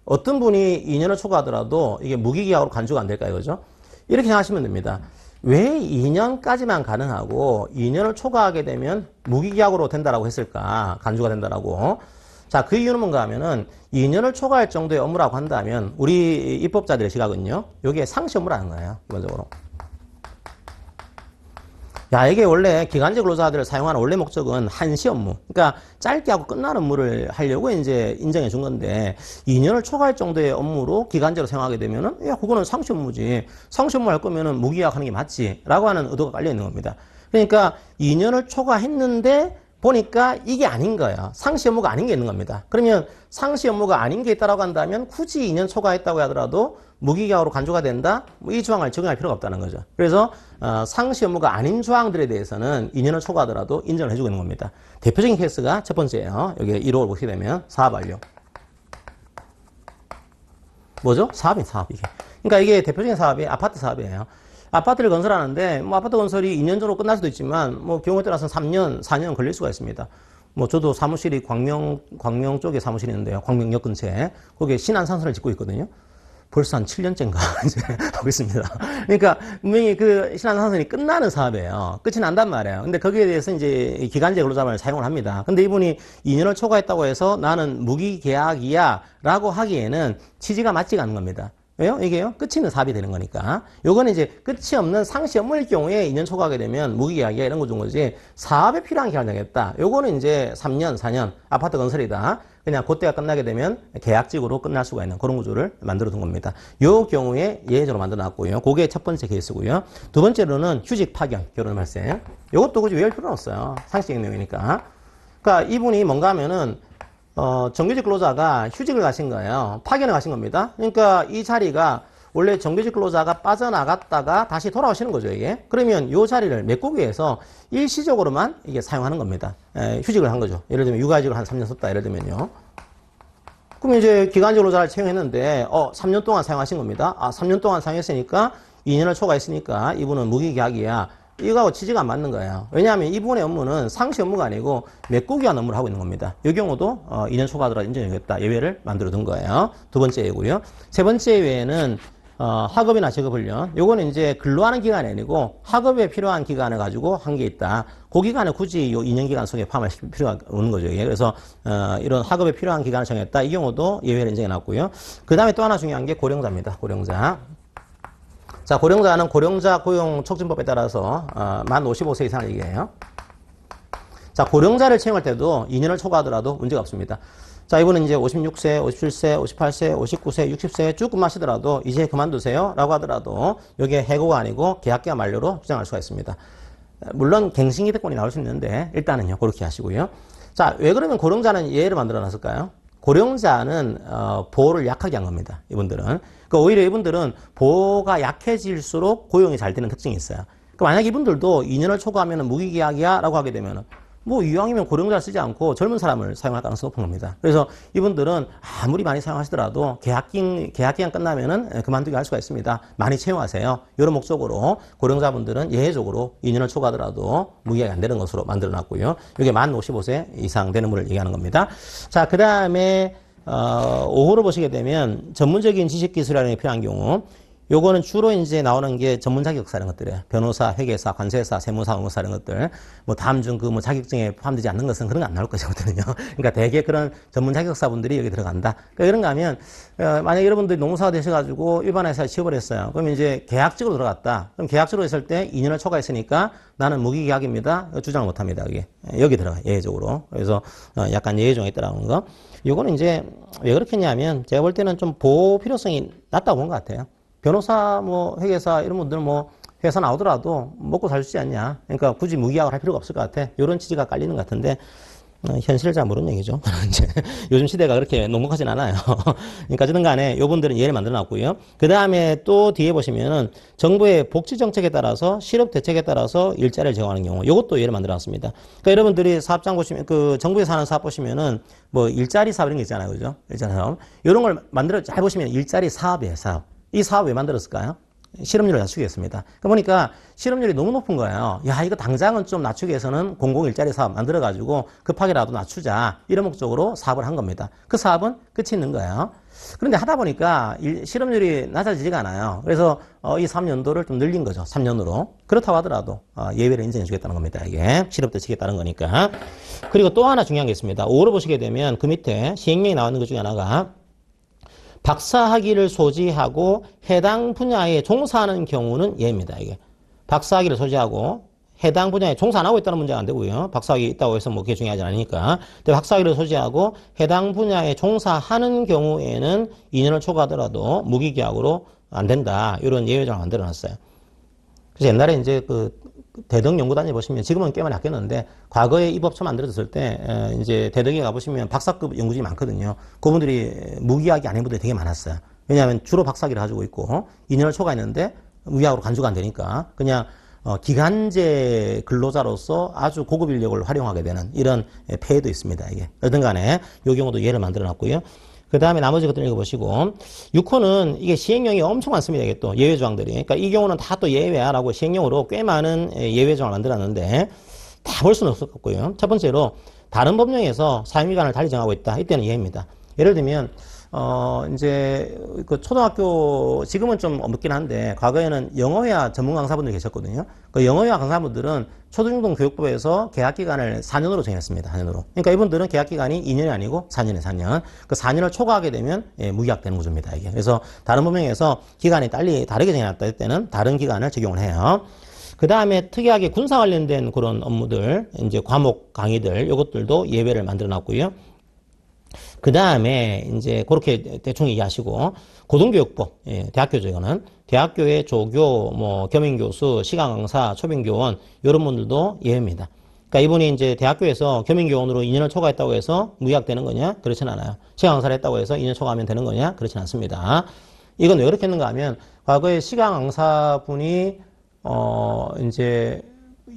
어떤 분이 2년을 초과하더라도 이게 무기계약으로 간주가 안 될까 이거죠? 이렇게 생각하시면 됩니다. 왜 2년까지만 가능하고 2년을 초과하게 되면 무기계약으로 된다라고 했을까? 간주가 된다라고. 자, 그 이유는 뭔가 하면은 2년을 초과할 정도의 업무라고 한다면 우리 입법자들의 시각은요. 여기에 상시 업무라는 거예요. 기본적으로. 야, 이게 원래 기간제 근로자들을 사용하는 원래 목적은 한시 업무. 그러니까 짧게 하고 끝나는 업무를 하려고 이제 인정해 준 건데 2년을 초과할 정도의 업무로 기간제로 사용하게 되면은 야, 그거는 상시 업무지. 상시 업무 할 거면은 무기계약 하는 게 맞지. 라고 하는 의도가 깔려 있는 겁니다. 그러니까 2년을 초과했는데 보니까 이게 아닌 거예요. 상시 업무가 아닌 게 있는 겁니다. 그러면 상시 업무가 아닌 게 있다라고 한다면 굳이 2년 초과했다고 하더라도 무기계약으로 간주가 된다? 뭐 이 조항을 적용할 필요가 없다는 거죠. 그래서 상시 업무가 아닌 조항들에 대해서는 2년을 초과하더라도 인정을 해주고 있는 겁니다. 대표적인 케이스가 첫 번째예요. 여기 1호를 보시게 되면 사업 완료. 뭐죠? 사업 이게. 그러니까 이게 대표적인 사업이 아파트 사업이에요. 아파트를 건설하는데 뭐 아파트 건설이 2년 정도 끝날 수도 있지만 뭐 경우에 따라서는 3년, 4년 걸릴 수가 있습니다. 뭐 저도 사무실이 광명 쪽에 사무실이 있는데요. 광명역 근처에 거기에 신안산선을 짓고 있거든요. 벌써 한 7년째인가 이제 하고 있습니다. 그러니까 분명히 그 신안산선이 끝나는 사업이에요. 끝이 난단 말이에요. 근데 거기에 대해서 이제 기간제 근로자만을 사용을 합니다. 근데 이분이 2년을 초과했다고 해서 나는 무기계약이야 라고 하기에는 취지가 맞지가 않는 겁니다. 왜요? 이게요? 끝이 있는 사업이 되는 거니까. 요거는 이제 끝이 없는 상시 업무일 경우에 2년 초과하게 되면 무기계약이야 이런 거 준 거지. 사업에 필요한 기간을 정했다. 요거는 이제 3년, 4년 아파트 건설이다. 그냥 그때가 끝나게 되면 계약직으로 끝날 수가 있는 그런 구조를 만들어 둔 겁니다. 요 경우에 예외적으로 만들어 놨고요. 그게 첫 번째 케이스고요. 두 번째로는 휴직 파견, 결혼 발생. 요것도 굳이 외울 필요는 없어요. 상식적인 내용이니까. 그러니까 이분이 뭔가 하면은 정규직 근로자가 휴직을 가신 거예요. 파견을 가신 겁니다. 그러니까 이 자리가 원래 정규직 근로자가 빠져나갔다가 다시 돌아오시는 거죠, 이게. 그러면 이 자리를 메꾸기 위해서 일시적으로만 이게 사용하는 겁니다. 휴직을 한 거죠. 예를 들면 육아휴직을 한 3년 썼다, 예를 들면요. 그럼 이제 기간제 근로자를 채용했는데, 3년 동안 사용하신 겁니다. 3년 동안 사용했으니까 2년을 초과했으니까 이분은 무기계약이야. 이거하고 취지가 안 맞는 거예요. 왜냐하면 이분의 업무는 상시 업무가 아니고 메꾸기 위한 업무를 하고 있는 겁니다. 이 경우도 2년 초과하더라도 인정해야겠다. 예외를 만들어 둔 거예요. 두 번째 예고요. 세 번째 예외는 학업이나 직업훈련. 요거는 이제 근로하는 기간이 아니고 학업에 필요한 기간을 가지고 한 게 있다. 그 기간을 굳이 요 2년 기간 속에 포함할 필요가 없는 거죠. 이게. 그래서 이런 학업에 필요한 기간을 정했다. 이 경우도 예외를 인정해 놨고요. 그 다음에 또 하나 중요한 게 고령자입니다. 고령자. 자, 고령자는 고령자 고용촉진법에 따라서 만 55세 이상을 얘기해요. 자, 고령자를 채용할 때도 2년을 초과하더라도 문제가 없습니다. 자, 이분은 이제 56세, 57세, 58세, 59세, 60세 쭉 근무하시더라도 이제 그만두세요 라고 하더라도 이게 해고가 아니고 계약기간 만료로 주장할 수가 있습니다. 물론 갱신기득권이 나올 수 있는데 일단은요 그렇게 하시고요. 자, 왜 그러면 고령자는 예외를 만들어 놨을까요? 고령자는 보호를 약하게 한 겁니다. 이분들은. 그러니까 오히려 이분들은 보호가 약해질수록 고용이 잘 되는 특징이 있어요. 그러니까 만약 이분들도 2년을 초과하면 무기계약이야 라고 하게 되면 뭐 이왕이면 고령자를 쓰지 않고 젊은 사람을 사용할 가능성이 높은 겁니다. 그래서 이분들은 아무리 많이 사용하시더라도 계약기간 끝나면은 그만두게 할 수가 있습니다. 많이 채용하세요. 이런 목적으로 고령자분들은 예외적으로 2년을 초과하더라도 무기계약이 안 되는 것으로 만들어 놨고요. 이게 만 55세 이상 되는 분을 얘기하는 겁니다. 자, 그 다음에 5호를 보시게 되면 전문적인 지식기술이라는 게 필요한 경우 요거는 주로 이제 나오는 게 전문 자격사 이런 것들이에요. 변호사, 회계사, 관세사, 세무사, 의무사 이런 것들. 뭐 다음 중 그 뭐 자격증에 포함되지 않는 것은 그런 거 안 나올 것이거든요. 그러니까 대개 그런 전문 자격사분들이 여기 들어간다. 그러니까 이런가 하면 만약 여러분들이 노무사가 되셔가지고 일반 회사에 취업을 했어요. 그럼 이제 계약직으로 들어갔다. 그럼 계약직으로 했을 때 2년을 초과했으니까 나는 무기계약입니다. 주장을 못합니다. 여기 들어가 예외적으로. 그래서 약간 예외종이 있다라는 거. 요거는 이제 왜 그렇겠냐면 제가 볼 때는 좀 보호 필요성이 낮다고 본 것 같아요. 변호사, 뭐, 회계사, 이런 분들 뭐, 회사 나오더라도 먹고 살 수 있지 않냐. 그러니까 굳이 무기약을 할 필요가 없을 것 같아. 이런 취지가 깔리는 것 같은데, 현실을 잘 모르는 얘기죠. 이제 요즘 시대가 그렇게 녹록하진 않아요. 그러니까 어쨌든 간에 요분들은 예를 만들어 놨고요. 그 다음에 또 뒤에 보시면은 정부의 복지 정책에 따라서 실업 대책에 따라서 일자리를 제공하는 경우, 요것도 예를 만들어 놨습니다. 그러니까 여러분들이 사업장 보시면, 그 정부에서 하는 사업 보시면은 뭐 일자리 사업 이런 게 있잖아요. 그죠? 일자리 사업. 이런 걸 만들어, 잘 보시면 일자리 사업이에요, 사업. 이 사업 왜 만들었을까요? 실업률을 낮추기 위해서입니다. 그러니까 실업률이 너무 높은 거예요. 야, 이거 당장은 좀 낮추기 위해서는 공공일자리 사업 만들어가지고 급하게라도 낮추자. 이런 목적으로 사업을 한 겁니다. 그 사업은 끝이 있는 거예요. 그런데 하다 보니까 실업률이 낮아지지가 않아요. 그래서 이 3년도를 좀 늘린 거죠. 3년으로. 그렇다고 하더라도 예외를 인정해 주겠다는 겁니다. 이게 실업대책에 따른 거니까. 그리고 또 하나 중요한 게 있습니다. 5로 보시게 되면 그 밑에 시행령이 나오는 것 중에 하나가 박사학위를 소지하고 해당 분야에 종사하는 경우는 예입니다. 이게 박사학위를 소지하고 해당 분야에 종사 안 하고 있다는 문제가 안 되고요. 박사학위 있다고 해서 뭐 그게 중요하지 않으니까. 근데 박사학위를 소지하고 해당 분야에 종사하는 경우에는 2년을 초과하더라도 무기계약으로 안 된다. 이런 예외조항을 만들어놨어요. 그래서 옛날에 이제 그 대덕 연구단에 보시면 지금은 꽤 많이 바뀌었는데 과거에 이 법처 만들어졌을 때 이제 대덕에 가보시면 박사급 연구진이 많거든요. 그분들이 무기학이 아닌 분들이 되게 많았어요. 왜냐하면 주로 박사학위를 가지고 있고 2년을 초과했는데 무기학으로 간주가 안 되니까 그냥 기간제 근로자로서 아주 고급 인력을 활용하게 되는 이런 폐해도 있습니다. 이게 어떤 간에 이 경우도 예를 만들어 놨고요. 그 다음에 나머지 것들 읽어보시고 6호는 이게 시행령이 엄청 많습니다. 이게 또 예외 조항들이. 그러니까 이 경우는 다 또 예외야라고 시행령으로 꽤 많은 예외 조항을 만들었는데 다 볼 수는 없을 것 같고요. 첫 번째로 다른 법령에서 사용기간을 달리 정하고 있다. 이때는 예입니다. 예를 들면 이제 그 초등학교 지금은 좀 없긴 한데 과거에는 영어회화 전문 강사분들이 계셨거든요. 그 영어회화 강사분들은 초중등교육부에서 계약기간을 4년으로 정했습니다. 4년으로. 그러니까 이분들은 계약기간이 2년이 아니고 4년에 4년. 그 4년을 초과하게 되면 무기약되는 구조입니다. 이게. 그래서 다른 법령에서 기간이 다르게 정해놨다 할 때는 다른 기간을 적용을 해요. 그 다음에 특이하게 군사 관련된 그런 업무들, 이제 과목 강의들, 이것들도 예외를 만들어 놨고요. 그 다음에 이제 그렇게 대충 이해하시고 고등교육법, 대학교죠 이거는 대학교의 조교, 뭐 겸임교수, 시간강사, 초빙교원 이런 분들도 예외입니다. 그러니까 이분이 이제 대학교에서 겸임교원으로 2년을 초과했다고 해서 무기약되는 거냐? 그렇진 않아요. 시간강사를 했다고 해서 2년 초과하면 되는 거냐? 그렇진 않습니다. 이건 왜 그렇게 했는가 하면 과거에 시간강사분이 이제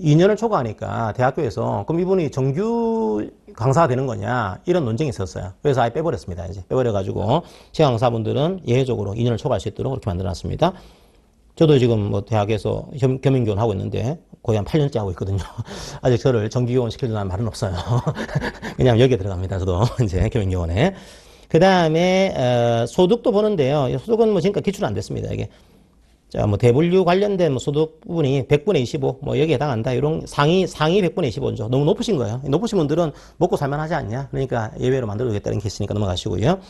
2년을 초과하니까 대학교에서 그럼 이분이 정규 강사가 되는 거냐 이런 논쟁이 있었어요. 그래서 아예 빼버렸습니다. 이제 빼버려가지고 시간 강사분들은 예외적으로 2년을 초과할 수 있도록 그렇게 만들어놨습니다. 저도 지금 뭐 대학에서 겸임교원 하고 있는데 거의 한 8년째 하고 있거든요. 아직 저를 정규교원 시켜준다는 말은 없어요. 왜냐하면 여기에 들어갑니다. 저도 이제 겸임교원에. 그 다음에 소득도 보는데요. 소득은 뭐 지금까지 기출 안 됐습니다. 이게. 자, 뭐 대분류 관련된 뭐 소득 부분이 100분의 25, 뭐 여기에 해당한다. 이런 상위 100분의 25죠. 너무 높으신 거예요. 높으신 분들은 먹고 살만하지 않냐. 그러니까 예외로 만들어주겠다는 게 있으니까 넘어가시고요.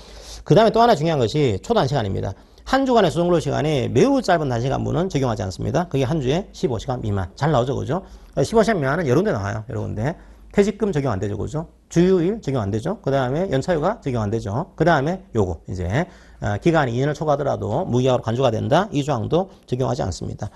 그 다음에 또 하나 중요한 것이 초단시간입니다. 한 주간의 수정근로 시간이 매우 짧은 단시간분은 적용하지 않습니다. 그게 한 주에 15시간 미만. 잘 나오죠, 그죠? 15시간 미만은 여러 군데 나와요, 여러 군데. 퇴직금 적용 안 되죠, 그죠? 주휴일 적용 안 되죠. 그 다음에 연차휴가 적용 안 되죠. 그 다음에 요거 이제 기간이 2년을 초과하더라도 무기약으로 간주가 된다. 이 조항도 적용하지 않습니다.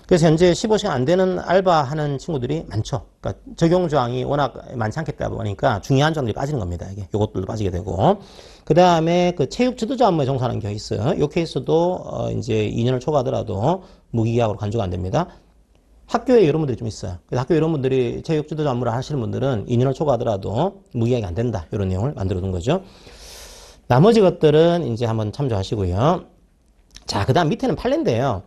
그래서 현재 15시간 안 되는 알바하는 친구들이 많죠. 그러니까 적용 조항이 워낙 많지 않겠다 보니까 중요한 점들이 빠지는 겁니다. 이게 요것들도 빠지게 되고. 그 다음에 그 체육 지도자 업무에 종사하는 케이스. 요 케이스도 이제 2년을 초과하더라도 무기약으로 간주가 안 됩니다. 학교에 이런 분들이 좀 있어요. 그래서 학교에 이런 분들이 체육 지도자 업무를 하시는 분들은 2년을 초과하더라도 무기약이 안 된다. 이런 내용을 만들어 둔 거죠. 나머지 것들은 이제 한번 참조하시고요. 자, 그 다음 밑에는 판례인데요.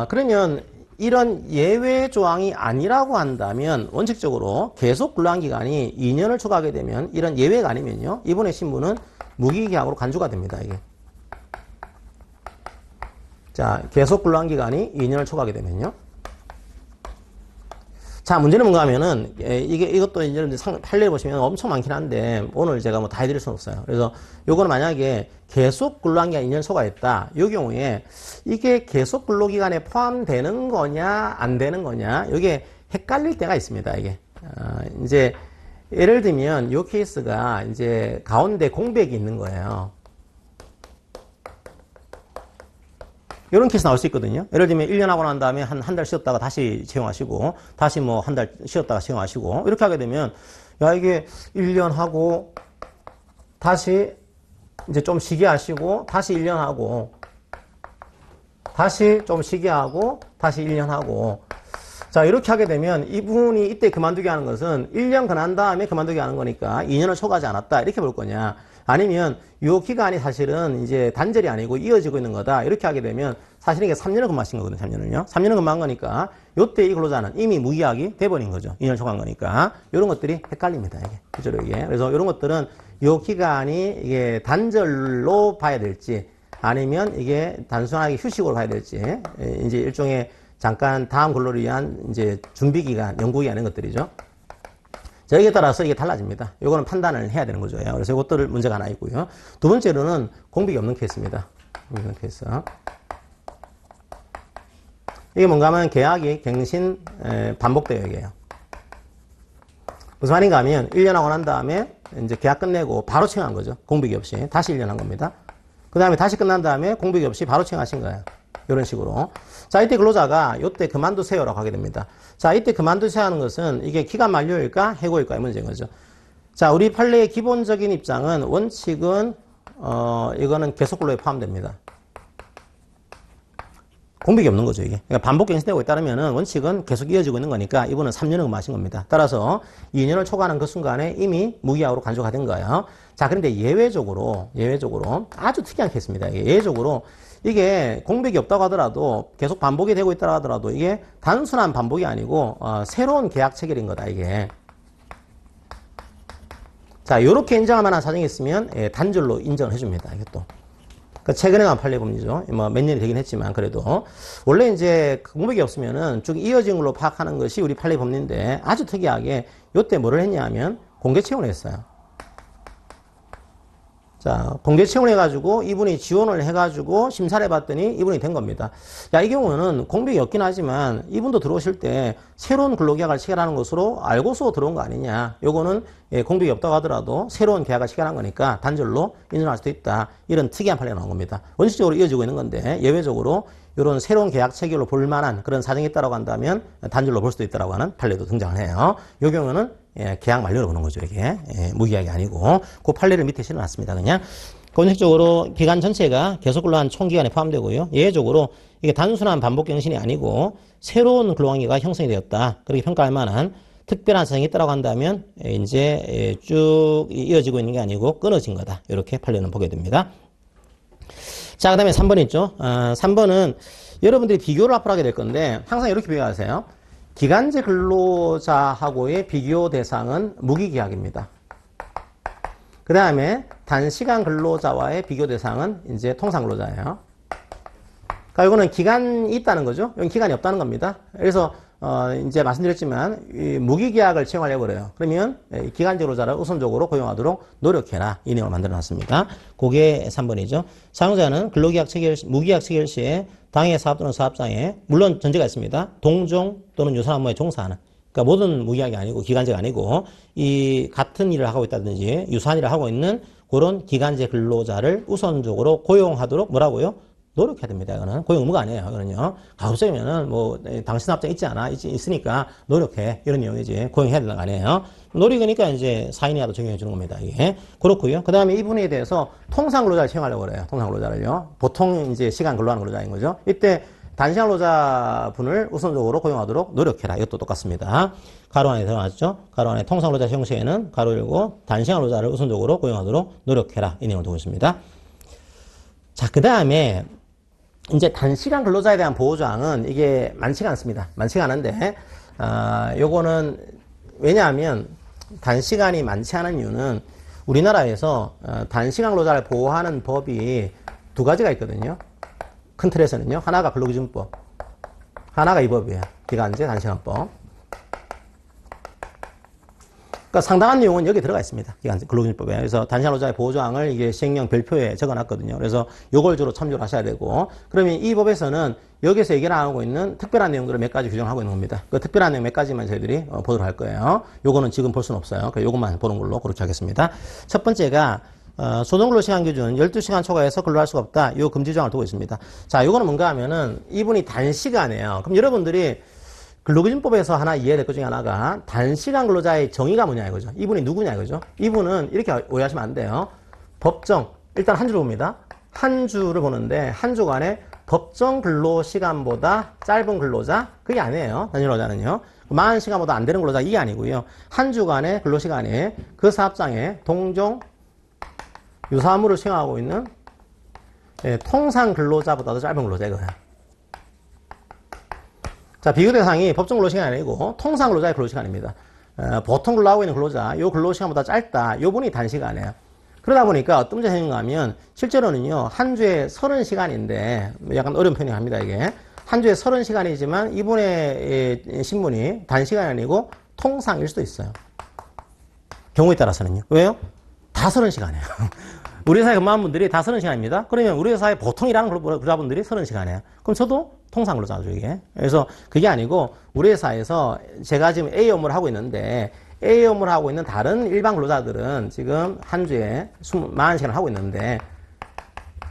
그러면 이런 예외 조항이 아니라고 한다면 원칙적으로 계속 근로한 기간이 2년을 초과하게 되면 이런 예외가 아니면요. 이번에 신분은 무기계약으로 간주가 됩니다. 이게. 자, 계속 근로한 기간이 2년을 초과하게 되면요. 자, 문제는 뭔가 하면은, 이것도 이제 판례를 보시면 엄청 많긴 한데, 오늘 제가 뭐 다 해드릴 수는 없어요. 그래서 요거는 만약에 계속 근로한 기간 2년 초과했다. 요 경우에 이게 계속 근로기간에 포함되는 거냐, 안 되는 거냐, 이게 헷갈릴 때가 있습니다, 이게. 이제, 예를 들면, 요 케이스가 이제 가운데 공백이 있는 거예요. 이런 케이스 나올 수 있거든요. 예를 들면 1년 하고 난 다음에 한 달 쉬었다가 다시 채용하시고, 다시 뭐 한 달 쉬었다가 채용하시고, 이렇게 하게 되면, 야, 이게 1년 하고, 다시 이제 좀 쉬게 하시고, 다시 1년 하고, 다시 좀 쉬게 하고, 다시 1년 하고. 자, 이렇게 하게 되면 이분이 이때 그만두게 하는 것은 1년 지난 다음에 그만두게 하는 거니까 2년을 초과하지 않았다. 이렇게 볼 거냐. 아니면 이 기간이 사실은 이제 단절이 아니고 이어지고 있는 거다. 이렇게 하게 되면 사실 이게 3년을 근무하신 거거든요. 3년을요. 3년을 근무한 거니까 요때 이 근로자는 이미 무기약이 돼버린 거죠. 2년 초과한 거니까. 이런 것들이 헷갈립니다. 이게. 그죠, 이게. 그래서 이런 것들은 이 기간이 이게 단절로 봐야 될지 아니면 이게 단순하게 휴식으로 봐야 될지 이제 일종의 잠깐 다음 근로를 위한 이제 준비 기간, 연구 기간 이런 것들이죠. 자, 여기에 따라서 이게 달라집니다. 요거는 판단을 해야 되는 거죠. 그래서 이것들을 문제가 하나 있고요. 두 번째로는 공백이 없는 케이스입니다. 공백이 없는 케이스. 이게 뭔가 하면 계약이 갱신 반복 대역이에요. 무슨 말인가 하면 1년 하고 난 다음에 이제 계약 끝내고 바로 채용한 거죠. 공백이 없이. 다시 1년 한 겁니다. 그 다음에 다시 끝난 다음에 공백이 없이 바로 채용하신 거예요. 이런 식으로. 자, 이때 근로자가 이때 그만두세요라고 하게 됩니다. 자, 이때 그만두세요 하는 것은 이게 기간 만료일까 해고일까의 문제인 거죠. 자, 우리 판례의 기본적인 입장은 원칙은 이거는 계속 근로에 포함됩니다. 공백이 없는 거죠, 이게. 그러니까 반복 갱신되고 있다면은 원칙은 계속 이어지고 있는 거니까 이분은 3년을 근무하신 겁니다. 따라서 2년을 초과하는 그 순간에 이미 무기약으로 간주가 된 거예요. 자, 그런데 예외적으로 아주 특이한 케이스입니다. 예외적으로 이게 공백이 없다고 하더라도 계속 반복이 되고 있다고 하더라도 이게 단순한 반복이 아니고 새로운 계약 체결인 거다, 이게. 자, 요렇게 인정할 만한 사정이 있으면 단절로 인정을 해줍니다. 이게 또. 그러니까 최근에 간 판례 법리죠. 뭐 몇 년이 되긴 했지만 그래도 원래 이제 공백이 없으면은 쭉 이어진 걸로 파악하는 것이 우리 판례 법리인데 아주 특이하게 요때 뭐를 했냐 하면 공개 채용을 했어요. 자, 공개 채용을 해가지고 이분이 지원을 해가지고 심사를 해봤더니 이분이 된 겁니다. 야, 이 경우는 공백이 없긴 하지만 이분도 들어오실 때 새로운 근로계약을 체결하는 것으로 알고서 들어온 거 아니냐. 요거는 공백이 없다고 하더라도 새로운 계약을 체결한 거니까 단절로 인정할 수도 있다. 이런 특이한 판례가 나온 겁니다. 원칙적으로 이어지고 있는 건데 예외적으로 이런 새로운 계약 체결로 볼 만한 그런 사정이 있다고 한다면 단절로 볼 수도 있다고 하는 판례도 등장을 해요. 이 경우는 계약 만료로 보는 거죠, 이게. 무기약이 아니고. 그 판례를 밑에 실어놨습니다, 그냥. 원칙적으로 기간 전체가 계속 근로한 총기간에 포함되고요. 예외적으로 이게 단순한 반복갱신이 아니고 새로운 근로관계가 형성이 되었다. 그렇게 평가할 만한 특별한 사정이 있다고 한다면 이제 쭉 이어지고 있는 게 아니고 끊어진 거다. 이렇게 판례는 보게 됩니다. 자, 그 다음에 3번 있죠. 3번은 여러분들이 비교를 앞으로 하게 될 건데 항상 이렇게 비교하세요. 기간제 근로자하고의 비교 대상은 무기계약입니다. 그 다음에 단시간 근로자와의 비교 대상은 이제 통상근로자예요. 그러니까 이거는 기간이 있다는 거죠. 여기 기간이 없다는 겁니다. 그래서 이제 말씀드렸지만 이 무기계약을 채용하려고 그래요. 그러면 기간제 근로자를 우선적으로 고용하도록 노력해라. 이 내용을 만들어놨습니다. 그게 3번이죠. 사용자는 근로계약 체결, 무기계약 체결 시에 당해 사업 또는 사업장에 물론 전제가 있습니다. 동종 또는 유사한 업무에 종사하는. 그러니까 모든 무기계약이 아니고 기간제가 아니고 이 같은 일을 하고 있다든지 유사한 일을 하고 있는 그런 기간제 근로자를 우선적으로 고용하도록 뭐라고요? 노력해야 됩니다. 이거는 고용 의무가 아니에요. 이거는요. 가급적이면은 뭐 당신 합장 있지 않아? 있으니까 노력해. 이런 내용이지. 고용해야 되는 거 아니에요. 노력이니까 이제 4인 이하도 적용해 주는 겁니다. 이게. 그렇고요. 그 다음에 이분에 대해서 통상 근로자를 채용하려고 그래요. 통상 근로자를요. 보통 이제 시간 근로하는 근로자인 거죠. 이때 단시간 근로자분을 우선적으로 고용하도록 노력해라. 이것도 똑같습니다. 가로 안에 들어갔죠. 가로 안에 통상 근로자 채용 시에는 가로 열고 단시간 근로자를 우선적으로 고용하도록 노력해라. 이 내용을 두고 있습니다. 자, 그 다음에 이제 단시간 근로자에 대한 보호조항은 이게 많지가 않습니다. 많지가 않은데, 요거는 왜냐하면 단시간이 많지 않은 이유는 우리나라에서 단시간 근로자를 보호하는 법이 두 가지가 있거든요. 큰 틀에서는요. 하나가 근로기준법, 하나가 이 법이에요. 기간제 단시간법. 그러니까 상당한 내용은 여기 들어가 있습니다. 근로기준법에. 그래서 단시간노조자의 보호조항을 이게 시행령 별표에 적어놨거든요. 그래서 요걸 주로 참조를 하셔야 되고, 그러면 이 법에서는 여기서 얘기 나오고 있는 특별한 내용들을 몇 가지 규정하고 있는 겁니다. 그 특별한 내용 몇 가지만 저희들이 보도록 할 거예요. 요거는 지금 볼 수는 없어요. 요것만 보는 걸로 그렇게 하겠습니다. 첫 번째가 소정근로시간 기준 12시간 초과해서 근로할 수가 없다. 요 금지조항을 두고 있습니다. 자, 요거는 뭔가 하면은 이분이 단시간이에요. 그럼 여러분들이 근로기준법에서 하나 이해될 것 중에 하나가 단시간 근로자의 정의가 뭐냐 이거죠. 이분이 누구냐 이거죠. 이분은 이렇게 오해하시면 안 돼요. 법정, 일단 한 주를 봅니다. 한 주를 보는데 한 주간에 법정 근로시간보다 짧은 근로자, 그게 아니에요. 단시 근로자는요. 40시간보다 안 되는 근로자, 이게 아니고요. 한 주간의 근로시간에 그 사업장에 동종 유사무를 수행하고 있는 통상 근로자보다도 짧은 근로자 이거예요. 자, 비교 대상이 법정 근로시간이 아니고 통상 근로자의 근로시간입니다. 보통 근로하고 있는 근로자, 요 근로시간보다 짧다. 요 분이 단시간이에요. 그러다 보니까 어떤 문제가 생긴가 하면 실제로는요, 한 주에 30시간인데, 약간 어려운 표현이 합니다, 이게. 한 주에 30시간이지만 이분의 신분이 단시간이 아니고 통상일 수도 있어요. 경우에 따라서는요. 왜요? 다 30시간이에요. 우리 회사에 근무하는 분들이 다 30시간입니다. 그러면 우리 회사에 보통 일하는 근로자분들이 30시간이에요. 그럼 저도 통상 근로자죠, 이게. 그래서 그게 아니고 우리 회사에서 제가 지금 A 업무를 하고 있는데 A 업무를 하고 있는 다른 일반 근로자들은 지금 한 주에 40시간을 하고 있는데,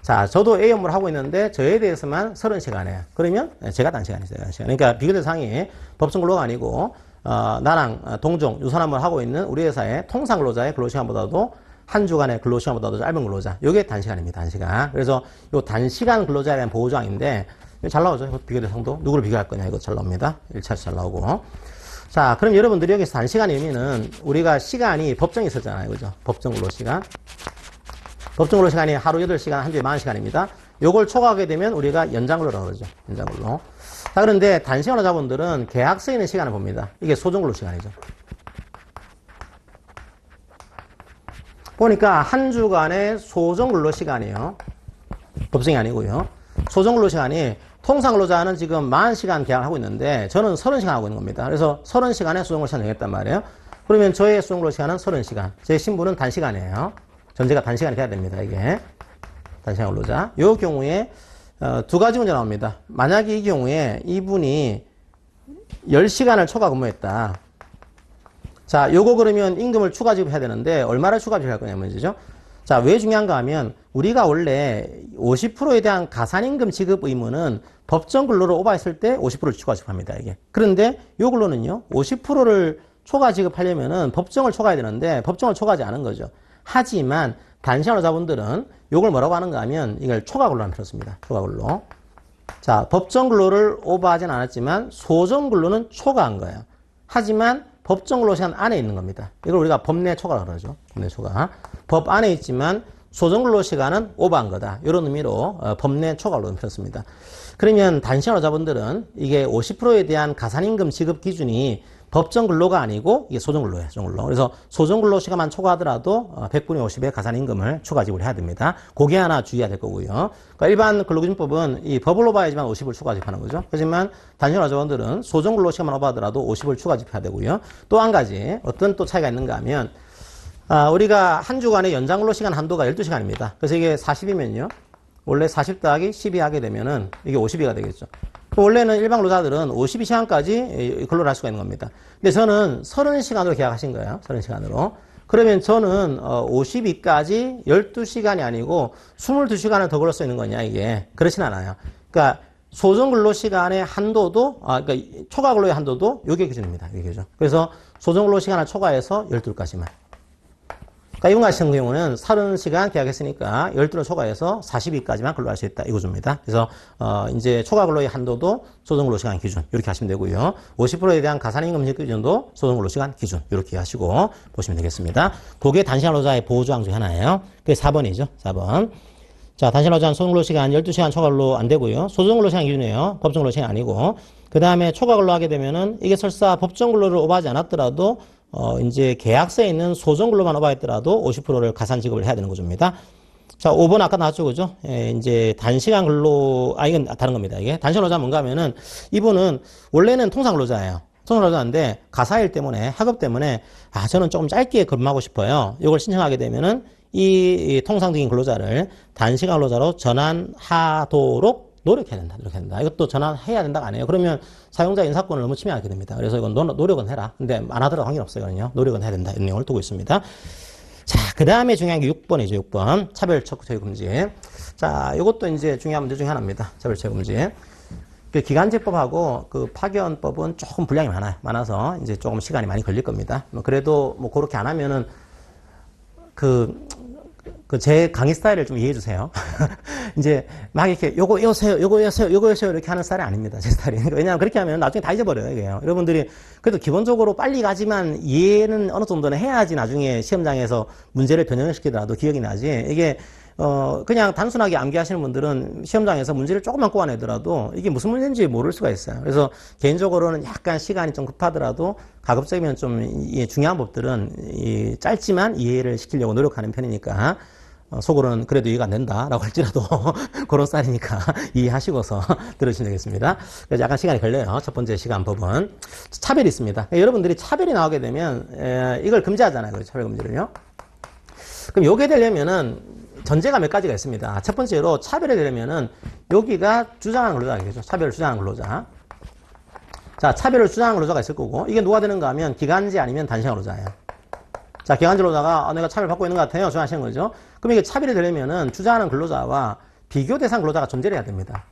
자, 저도 A 업무를 하고 있는데 저에 대해서만 30시간이에요. 그러면 제가 단시간이죠. 그러니까 비교 대상이 법정 근로가 아니고 나랑 동종 유사한 업무를 하고 있는 우리 회사의 통상 근로자의 근로시간보다도 한 주간의 근로시간보다도 짧은 근로자. 요게 단시간입니다. 단시간. 그래서 요 단시간 근로자에 대한 보호조항인데 잘 나오죠. 비교 대상도. 누구를 비교할 거냐. 이거 잘 나옵니다. 1차에서 잘 나오고. 자, 그럼 여러분들이 여기서 단시간 의미는 우리가 시간이 법정에 있었잖아요. 그죠? 법정 근로시간. 법정 근로시간이 하루 8시간, 한 주에 40시간입니다. 요걸 초과하게 되면 우리가 연장근로라고 그러죠. 연장근로. 자, 그런데 단시간 근로자분들은 계약서에 있는 시간을 봅니다. 이게 소정근로시간이죠. 보니까 한 주간의 소정근로시간이에요. 법정이 아니고요. 소정근로시간이 통상근로자는 지금 40시간 계약을 하고 있는데 저는 30시간 하고 있는 겁니다. 그래서 30시간의 소정근로시간 정했단 말이에요. 그러면 저의 소정근로시간은 30시간. 제 신분은 단시간이에요. 전제가 단시간이 돼야 됩니다. 이게 단시간 근로자. 이 경우에 두 가지 문제 나옵니다. 만약에 이 경우에 이분이 10시간을 초과 근무했다. 자, 요거 그러면 임금을 추가 지급해야 되는데 얼마를 추가 지급할 거냐 문제죠. 자, 왜 중요한가 하면 우리가 원래 50%에 대한 가산임금 지급 의무는 법정 근로를 오버했을 때 50%를 추가 지급합니다. 이게. 그런데 요 근로는요, 50%를 초과 지급하려면은 법정을 초과해야 되는데 법정을 초과하지 않은 거죠. 하지만 단시간 노자분들은 요걸 뭐라고 하는가 하면 이걸 초과 근로라는 표현을 씁니다. 초과 근로. 자, 법정 근로를 오버하진 않았지만 소정 근로는 초과한 거예요. 하지만 법정 근로시간 안에 있는 겁니다. 이걸 우리가 법내 초과라고 그러죠. 법내 초과. 법 안에 있지만 소정 근로시간은 오버한 거다. 이런 의미로 법내 초과로 표현습니다. 그러면 단시간 노자분들은 이게 50%에 대한 가산임금 지급 기준이 법정 근로가 아니고 이게 소정 근로예요. 소정 근로. 그래서 소정 근로 시간만 초과하더라도 100분의 50의 가산임금을 추가 지급을 해야 됩니다. 그게 하나 주의해야 될 거고요. 그러니까 일반 근로기준법은 이 법을 오버해야지만 50을 추가 지급하는 거죠. 하지만 단시간 노조원들은 소정 근로 시간만 오버하더라도 50을 추가 지급해야 되고요. 또 한 가지 어떤 또 차이가 있는가 하면 우리가 한 주간의 연장 근로 시간 한도가 12시간입니다. 그래서 이게 40이면요. 원래 40 더하기 12 하게 되면은 이게 52가 되겠죠. 원래는 일반 근로자들은 52시간까지 근로를 할 수가 있는 겁니다. 근데 저는 30시간으로 계약하신 거예요. 30시간으로. 그러면 저는 52까지 12시간이 아니고 22시간을 더 근로할 수 있는 거냐 이게. 그렇진 않아요. 그러니까 소정 근로 시간의 한도도 그러니까 초과 근로의 한도도 요게 기준입니다. 이게 기준. 그래서 소정 근로 시간을 초과해서 12까지만. 그러니까 이분 같은 경우는 30시간 계약했으니까 12를 초과해서 42까지만 근로할 수 있다. 이거줍니다. 그래서 이제 초과 근로의 한도도 소정 근로 시간 기준 이렇게 하시면 되고요. 50%에 대한 가산임금 지급 기준도 소정 근로 시간 기준 이렇게 하시고 보시면 되겠습니다. 그게 단시간 근로자의 보호조항 중에 하나예요. 그게 4번이죠. 4번. 자, 단시간 근로자는 소정 근로 시간 12시간 초과 근로 안 되고요. 소정 근로 시간 기준이에요. 법정 근로 시간 아니고. 그 다음에 초과 근로 하게 되면은 이게 설사 법정 근로를 오버하지 않았더라도 이제 계약서에 있는 소정 근로만 오버했더라도 50%를 가산 지급을 해야 되는 거줍니다. 자, 5번 아까 나왔죠, 그죠? 예, 이제 단시간 근로, 이건 다른 겁니다. 이게 단시간 근로자 뭔가 하면은 이분은 원래는 통상 근로자예요. 통상 근로자인데 가사일 때문에 학업 때문에 저는 조금 짧게 근무하고 싶어요. 이걸 신청하게 되면은 이 통상적인 근로자를 단시간 근로자로 전환하도록 노력해야 된다. 이것도 전환해야 된다가 아니에요. 그러면 사용자 인사권을 너무 침해하게 됩니다. 그래서 이건 노력은 해라. 근데 안 하더라도 관계없어요. 이거는요. 노력은 해야 된다. 이런 내용을 두고 있습니다. 자, 그 다음에 중요한 게 6번이죠, 6번. 차별처우 금지. 자, 이것도 이제 중요한 문제 중에 하나입니다. 차별처우 금지. 그 기간제법하고 그 파견법은 조금 분량이 많아서 이제 조금 시간이 많이 걸릴 겁니다. 뭐 그래도 뭐 그렇게 안 하면은 제 강의 스타일을 좀 이해해 주세요. 이제 막 이렇게 요거 여세요 이렇게 하는 스타일이 아닙니다. 제 스타일이. 왜냐하면 그렇게 하면 나중에 다 잊어버려요. 이게요. 여러분들이 그래도 기본적으로 빨리 가지만 이해는 어느 정도는 해야지 나중에 시험장에서 문제를 변형시키더라도 기억이 나지. 이게 그냥 단순하게 암기하시는 분들은 시험장에서 문제를 조금만 꼬아내더라도 이게 무슨 문제인지 모를 수가 있어요. 그래서 개인적으로는 약간 시간이 좀 급하더라도 가급적이면 좀 중요한 법들은 짧지만 이해를 시키려고 노력하는 편이니까 속으로는 그래도 이해가 안 된다라고 할지라도 그런 스타일이니까 이해하시고서 들으시면 되겠습니다. 그래서 약간 시간이 걸려요. 첫 번째 시간 법은 차별이 있습니다. 여러분들이 차별이 나오게 되면 이걸 금지하잖아요. 차별 금지를요. 그럼 요게 되려면은 전제가 몇 가지가 있습니다. 첫 번째로 차별이 되려면은 여기가 주장하는 근로자겠죠. 차별을 주장하는 근로자. 자, 차별을 주장하는 근로자가 있을 거고 이게 누가 되는가 하면 기간제 아니면 단시간 근로자예요. 자, 기간제 근로자가 내가 차별 받고 있는 것 같아요. 주장하시는 거죠. 그럼 이게 차별이 되려면은 주장하는 근로자와 비교 대상 근로자가 존재를 해야 됩니다.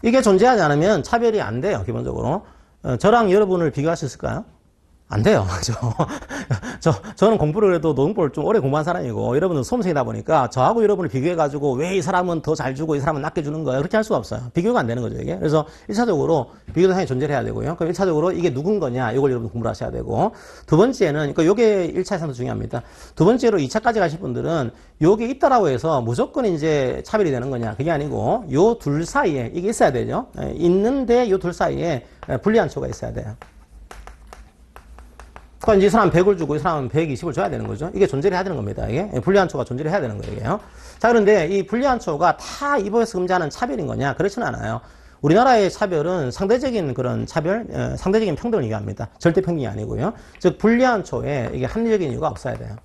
이게 존재하지 않으면 차별이 안 돼요. 기본적으로. 저랑 여러분을 비교할 수 있을까요? 안 돼요. 저는 공부를 해도 노동법을 좀 오래 공부한 사람이고, 여러분은 수험생이다 보니까 저하고 여러분을 비교해가지고 왜 이 사람은 더 잘 주고 이 사람은 낮게 주는 거야. 그렇게 할 수가 없어요. 비교가 안 되는 거죠, 이게. 그래서 1차적으로 비교 대상이 존재를 해야 되고요. 그럼 1차적으로 이게 누군 거냐, 이걸 여러분 공부를 하셔야 되고, 두 번째는, 그러니까 요게 1차 예상도 중요합니다. 두 번째로 2차까지 가실 분들은 요게 있다라고 해서 무조건 이제 차별이 되는 거냐, 그게 아니고, 요 둘 사이에 이게 있어야 되죠. 있는데 요 둘 사이에 불리한 초가 있어야 돼요. 그러니까 이제 이 사람은 100을 주고 이 사람은 120을 줘야 되는 거죠. 이게 존재를 해야 되는 겁니다. 이게 불리한 초가 존재를 해야 되는 거예요. 이게요. 자, 그런데 이 불리한 초가 다 이 법에서 금지하는 차별인 거냐? 그렇지는 않아요. 우리나라의 차별은 상대적인 그런 차별, 상대적인 평등을 얘기합니다. 절대 평등이 아니고요. 즉 불리한 초에 이게 합리적인 이유가 없어야 돼요.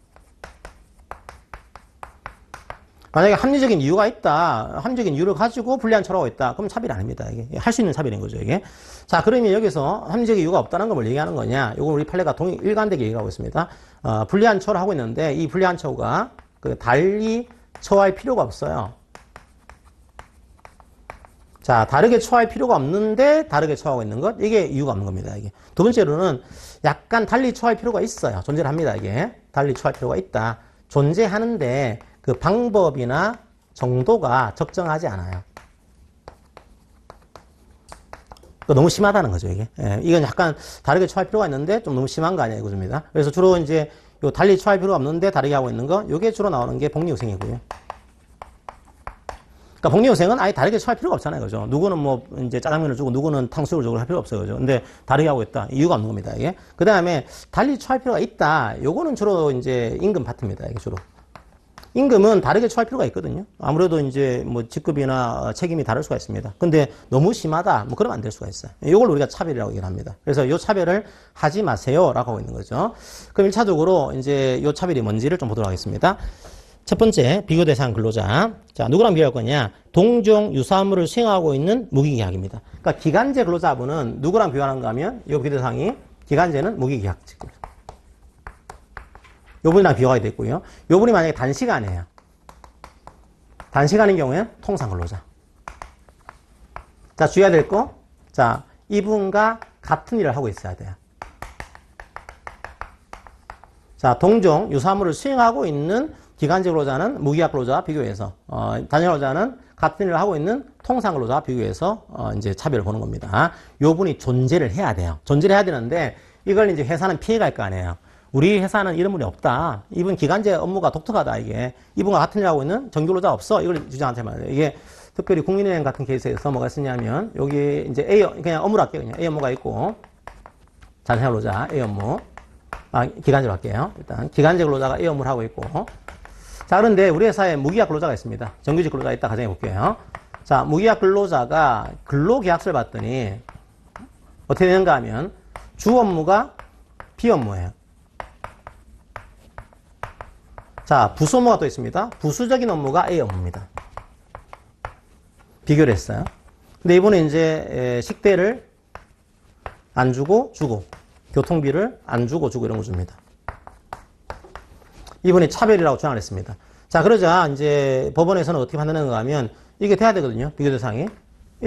만약에 합리적인 이유가 있다, 합리적인 이유를 가지고 불리한 초라고 있다, 그럼 차별이 아닙니다. 이게 할 수 있는 차별인 거죠, 이게. 자, 그러면 여기서 합리적인 이유가 없다는 걸 얘기하는 거냐? 이걸 우리 판례가 일관되게 얘기하고 있습니다. 불리한 초를 하고 있는데, 이 불리한 초가 달리 처할 필요가 없어요. 자, 다르게 처할 필요가 없는데, 다르게 처하고 있는 것, 이게 이유가 없는 겁니다, 이게. 두 번째로는 약간 달리 처할 필요가 있어요. 존재를 합니다, 이게. 달리 처할 필요가 있다. 존재하는데, 그 방법이나 정도가 적정하지 않아요. 너무 심하다는 거죠, 이게. 이건 약간 다르게 처할 필요가 있는데 좀 너무 심한 거 아니에요, 이거입니다. 그래서 주로 이제 요 달리 처할 필요가 없는데 다르게 하고 있는 거, 요게 주로 나오는 게 복리후생이고요. 그러니까 복리후생은 아예 다르게 처할 필요가 없잖아요, 그죠? 누구는 뭐 이제 짜장면을 주고 누구는 탕수육을 주고 할 필요 없어요, 그죠? 근데 다르게 하고 있다, 이유가 없는 겁니다, 이게. 그 다음에 달리 처할 필요가 있다, 요거는 주로 이제 임금 파트입니다, 이게 주로. 임금은 다르게 처할 필요가 있거든요. 아무래도 이제 뭐 직급이나 책임이 다를 수가 있습니다. 근데 너무 심하다, 뭐 그러면 안 될 수가 있어요. 이걸 우리가 차별이라고 얘기를 합니다. 그래서 이 차별을 하지 마세요라고 하고 있는 거죠. 그럼 1차적으로 이제 이 차별이 뭔지를 좀 보도록 하겠습니다. 첫 번째, 비교 대상 근로자. 자, 누구랑 비교할 거냐? 동종 유사 업무를 수행하고 있는 무기계약입니다. 그러니까 기간제 근로자분은 누구랑 비교하는가 하면 이 비교 대상이 기간제는 무기계약직입니다. 요분이랑 비교가 됐고요. 요분이 만약에 단시간이에요. 단시간인 경우에는 통상 근로자. 자, 주의해야 될 거. 자, 이분과 같은 일을 하고 있어야 돼요. 자, 동종 유사업무를 수행하고 있는 기간제 근로자는 무기계약 근로자와 비교해서, 단시 근로자는 같은 일을 하고 있는 통상 근로자와 비교해서 이제 차별을 보는 겁니다. 요분이 존재를 해야 돼요. 존재를 해야 되는데 이걸 이제 회사는 피해갈 거 아니에요. 우리 회사는 이런 분이 없다. 이분 기간제 업무가 독특하다, 이게. 이분과 같은 일을 하고 있는 정규근로자 없어. 이걸 주장한테 말이에요. 이게 특별히 국민은행 같은 케이스에서 뭐가 있었냐면, 여기 이제 그냥 업무로 할게요. 그냥 A 업무가 있고, 단시간 근로자, A 업무. 기간제로 할게요. 일단 기간제 근로자가 A 업무를 하고 있고. 자, 그런데 우리 회사에 무기약 근로자가 있습니다. 정규직 근로자가 있다 가정해 볼게요. 자, 무기약 근로자가 근로계약서를 봤더니 어떻게 되는가 하면 주 업무가 B 업무예요. 자, 부수 업무가 또 있습니다. 부수적인 업무가 A 업무입니다. 비교를 했어요. 근데 이번에 이제 식대를 안 주고 교통비를 안 주고 이런 거 줍니다. 이분이 차별이라고 주장을 했습니다. 자, 그러자 이제 법원에서는 어떻게 판단하는가 하면 이게 돼야 되거든요. 비교 대상이.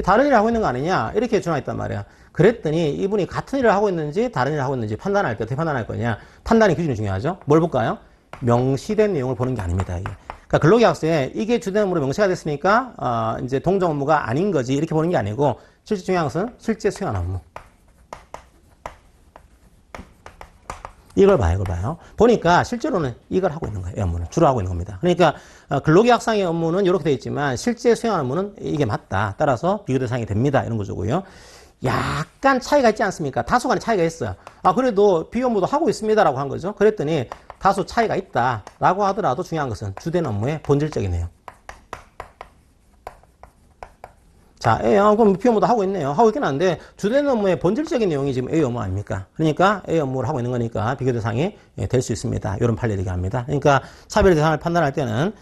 다른 일을 하고 있는 거 아니냐? 이렇게 주장했단 말이야. 그랬더니 이분이 같은 일을 하고 있는지 다른 일을 하고 있는지 판단할 때 어떻게 판단할 거냐? 판단의 기준이 중요하죠. 뭘 볼까요? 명시된 내용을 보는 게 아닙니다. 이게. 그러니까 근로계약서에 이게 주된 업무로 명시가 됐으니까 이제 동종 업무가 아닌 거지 이렇게 보는 게 아니고 실제 중요한 것은 실제 수행한 업무. 이걸 봐요. 보니까 실제로는 이걸 하고 있는 거예요. 이 업무는 주로 하고 있는 겁니다. 그러니까 근로계약상의 업무는 이렇게 되어 있지만 실제 수행한 업무는 이게 맞다. 따라서 비교 대상이 됩니다. 이런 거죠고요. 약간 차이가 있지 않습니까? 다소간의 차이가 있어요. 그래도 비교 업무도 하고 있습니다라고 한 거죠. 그랬더니 다소 차이가 있다라고 하더라도 중요한 것은 주된 업무의 본질적인 내용. 자, 그럼 비교 업무도 하고 있네요. 하고 있긴 한데 주된 업무의 본질적인 내용이 지금 A 업무 아닙니까? 그러니까 A 업무를 하고 있는 거니까 비교 대상이 될 수 있습니다. 이런 판례를 얘기합니다. 그러니까 차별 대상을 판단할 때는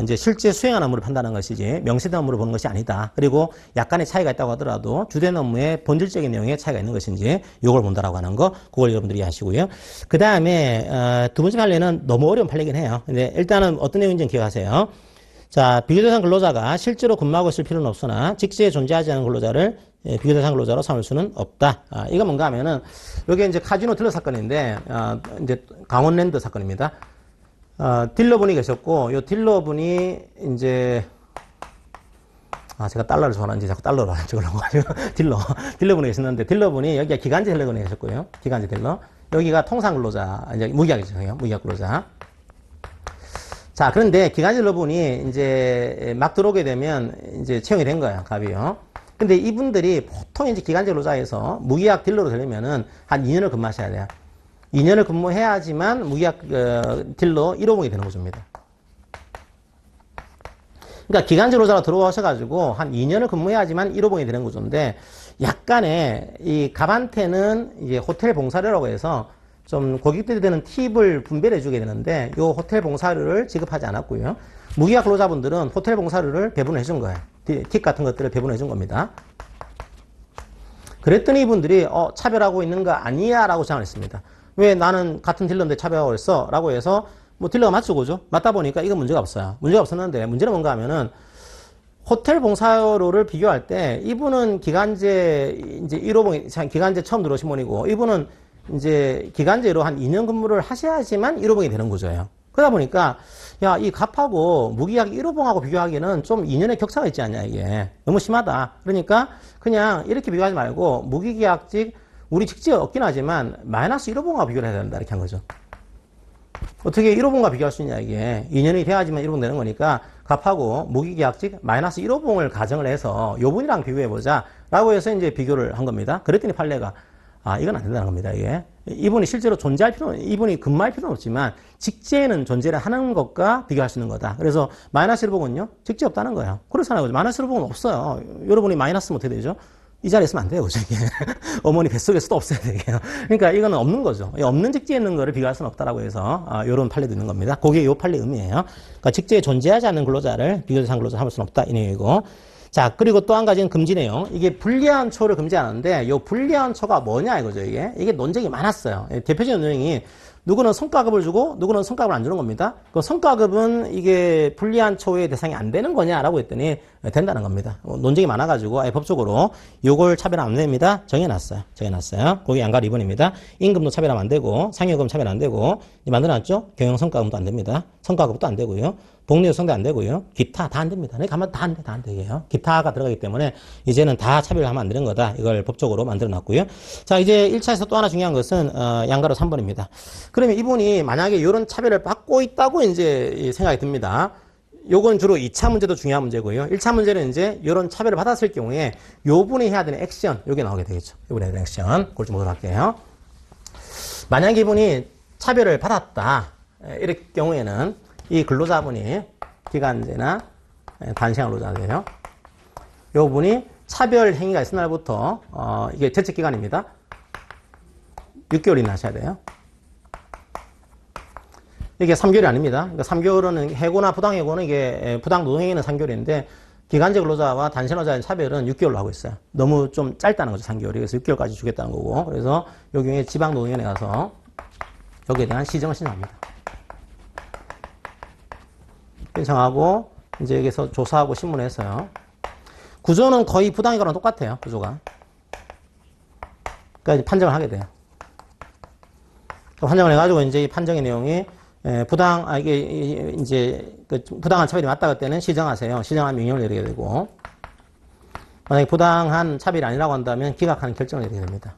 이제 실제 수행한 업무를 판단하는 것이지 명시된 업무를 보는 것이 아니다. 그리고 약간의 차이가 있다고 하더라도 주된 업무의 본질적인 내용에 차이가 있는 것인지 이걸 본다라고 하는 거, 그걸 여러분들이 아시고요. 그 다음에 두 번째 판례는 너무 어려운 판례긴 해요. 근데 일단은 어떤 내용인지 기억하세요. 자, 비교대상 근로자가 실제로 근무하고 있을 필요는 없으나 직시에 존재하지 않은 근로자를 비교대상 근로자로 삼을 수는 없다. 이거 뭔가 하면은 여기 이제 카지노 딜러 사건인데 이제 강원랜드 사건입니다. 딜러분이 계셨고 요 딜러분이 이제 제가 달러를 좋아하는지 자꾸 달러로 찍으려고 가지고 딜러분이 계셨는데 딜러분이 여기가 기간제 딜러분이 계셨고요. 기간제 딜러. 여기가 통상 근로자, 이제 무기약이죠. 무기약 근로자. 자, 그런데 기간제 딜러분이 이제 막 들어오게 되면 이제 채용이 된 거예요. 갑이요. 근데 이분들이 보통 이제 기간제 근로자에서 무기약 딜러로 되려면은 한 2년을 근무하셔야 돼요. 2년을 근무해야지만 무기약 딜러 1호봉이 되는 구조입니다. 그러니까 기간제 근로자로 들어오셔가지고 한 2년을 근무해야지만 1호봉이 되는 구조인데 약간의 이 갑한테는 이제 호텔 봉사료라고 해서 좀 고객들이 되는 팁을 분배해 주게 되는데 요 호텔 봉사료를 지급하지 않았고요. 무기약 근로자분들은 호텔 봉사료를 배분해 준 거예요. 팁 같은 것들을 배분해 준 겁니다. 그랬더니 이분들이 차별하고 있는 거 아니야 라고 주장했습니다. 왜 나는 같은 딜러인데 차별하고 있어? 라고 해서 뭐 딜러가 맞추고죠. 맞다 보니까 이건 문제가 없어요. 문제가 없었는데 문제는 뭔가 하면은 호텔 봉사료를 비교할 때 이분은 기간제 이제 1호봉 기간제 처음 들어오신 분이고 이분은 이제 기간제로 한 2년 근무를 하셔야지만 1호봉이 되는 구조예요. 그러다 보니까 야, 이 갑하고 무기약 1호봉하고 비교하기에는 좀 2년의 격차가 있지 않냐 이게. 너무 심하다. 그러니까 그냥 이렇게 비교하지 말고 무기계약직 우리 직제 없긴 하지만 마이너스 1호봉하고 비교를 해야 된다 이렇게 한 거죠. 어떻게 1호봉과 비교할 수 있냐 이게. 2년이 돼야지만 1호봉 되는 거니까 갑하고 무기계약직 마이너스 1호봉을 가정을 해서 요분이랑 비교해보자 라고 해서 이제 비교를 한 겁니다. 그랬더니 판례가 이건 안 된다는 겁니다, 이게. 이분이 실제로 존재할 필요는, 이분이 근무할 필요는 없지만, 직제는 존재를 하는 것과 비교할 수 있는 거다. 그래서, 마이너스 1호봉은요, 직제 없다는 거예요. 그렇잖아요. 마이너스 1호봉은 없어요. 여러분이 마이너스면 어떻게 되죠? 이 자리에 있으면 안 돼요, 그죠, 이게. 어머니 뱃속에서도 없어야 되게요. 그러니까 이거는 없는 거죠. 없는 직제에 있는 거를 비교할 수는 없다라고 해서, 요런 판례도 있는 겁니다. 그게 요 판례 의미예요. 그러니까 직제에 존재하지 않는 근로자를 비교대상 근로자 삼을 수는 없다, 이 내용이고. 자, 그리고 또 한 가지는 금지 내용. 이게 불리한 초를 금지하는데, 요 불리한 초가 뭐냐 이거죠, 이게. 이게 논쟁이 많았어요. 대표적인 내용이, 누구는 성과급을 주고, 누구는 성과급을 안 주는 겁니다. 그 성과급은 이게 불리한 초의 대상이 안 되는 거냐라고 했더니, 된다는 겁니다. 논쟁이 많아가지고, 법적으로 요걸 차별하면 안 됩니다. 정해놨어요. 거기 양가 2번입니다. 임금도 차별하면 안 되고, 상여금 차별 안 되고, 만들어놨죠? 경영성과금도 안 됩니다. 성과급도 안 되고요. 복리요성도 안 되고요. 기타 다 안 됩니다. 가만 다 안 돼, 다 안 되게요. 기타가 들어가기 때문에 이제는 다 차별하면 안 되는 거다. 이걸 법적으로 만들어 놨고요. 자, 이제 1차에서 또 하나 중요한 것은 양가로 3번입니다. 그러면 이분이 만약에 이런 차별을 받고 있다고 이제 생각이 듭니다. 요건 주로 2차 문제도 중요한 문제고요. 1차 문제는 이제 이런 차별을 받았을 경우에 요분이 해야 되는 액션, 요게 나오게 되겠죠. 요분이 해야 되는 액션. 그걸 좀 보도록 할게요. 만약에 이분이 차별을 받았다. 이럴 경우에는 이 근로자분이 기간제나 단시간 근로자세요. 요 분이 차별 행위가 있은 날부터 이게 재책기간입니다. 6개월이나 하셔야 돼요. 이게 3개월이 아닙니다. 그러니까 3개월은 해고나 부당해고는 이게 부당 노동행위는 3개월인데 기간제 근로자와 단시 근로자의 차별은 6개월로 하고 있어요. 너무 좀 짧다는 거죠, 3개월이. 그래서 6개월까지 주겠다는 거고. 그래서 요 경우에 지방노동위원회 가서 여기에 대한 시정을 신청합니다. 신청하고 이제 여기서 조사하고 신문해서요. 구조는 거의 부당이거랑 똑같아요, 구조가. 그러니까 판정을 하게 돼요. 판정을 해가지고 이제 이 판정의 내용이 이게 이제 그 부당한 차별이 맞다 그때는 시정하세요. 시정한 명령을 내리게 되고, 만약에 부당한 차별이 아니라고 한다면 기각하는 결정을 내리게 됩니다.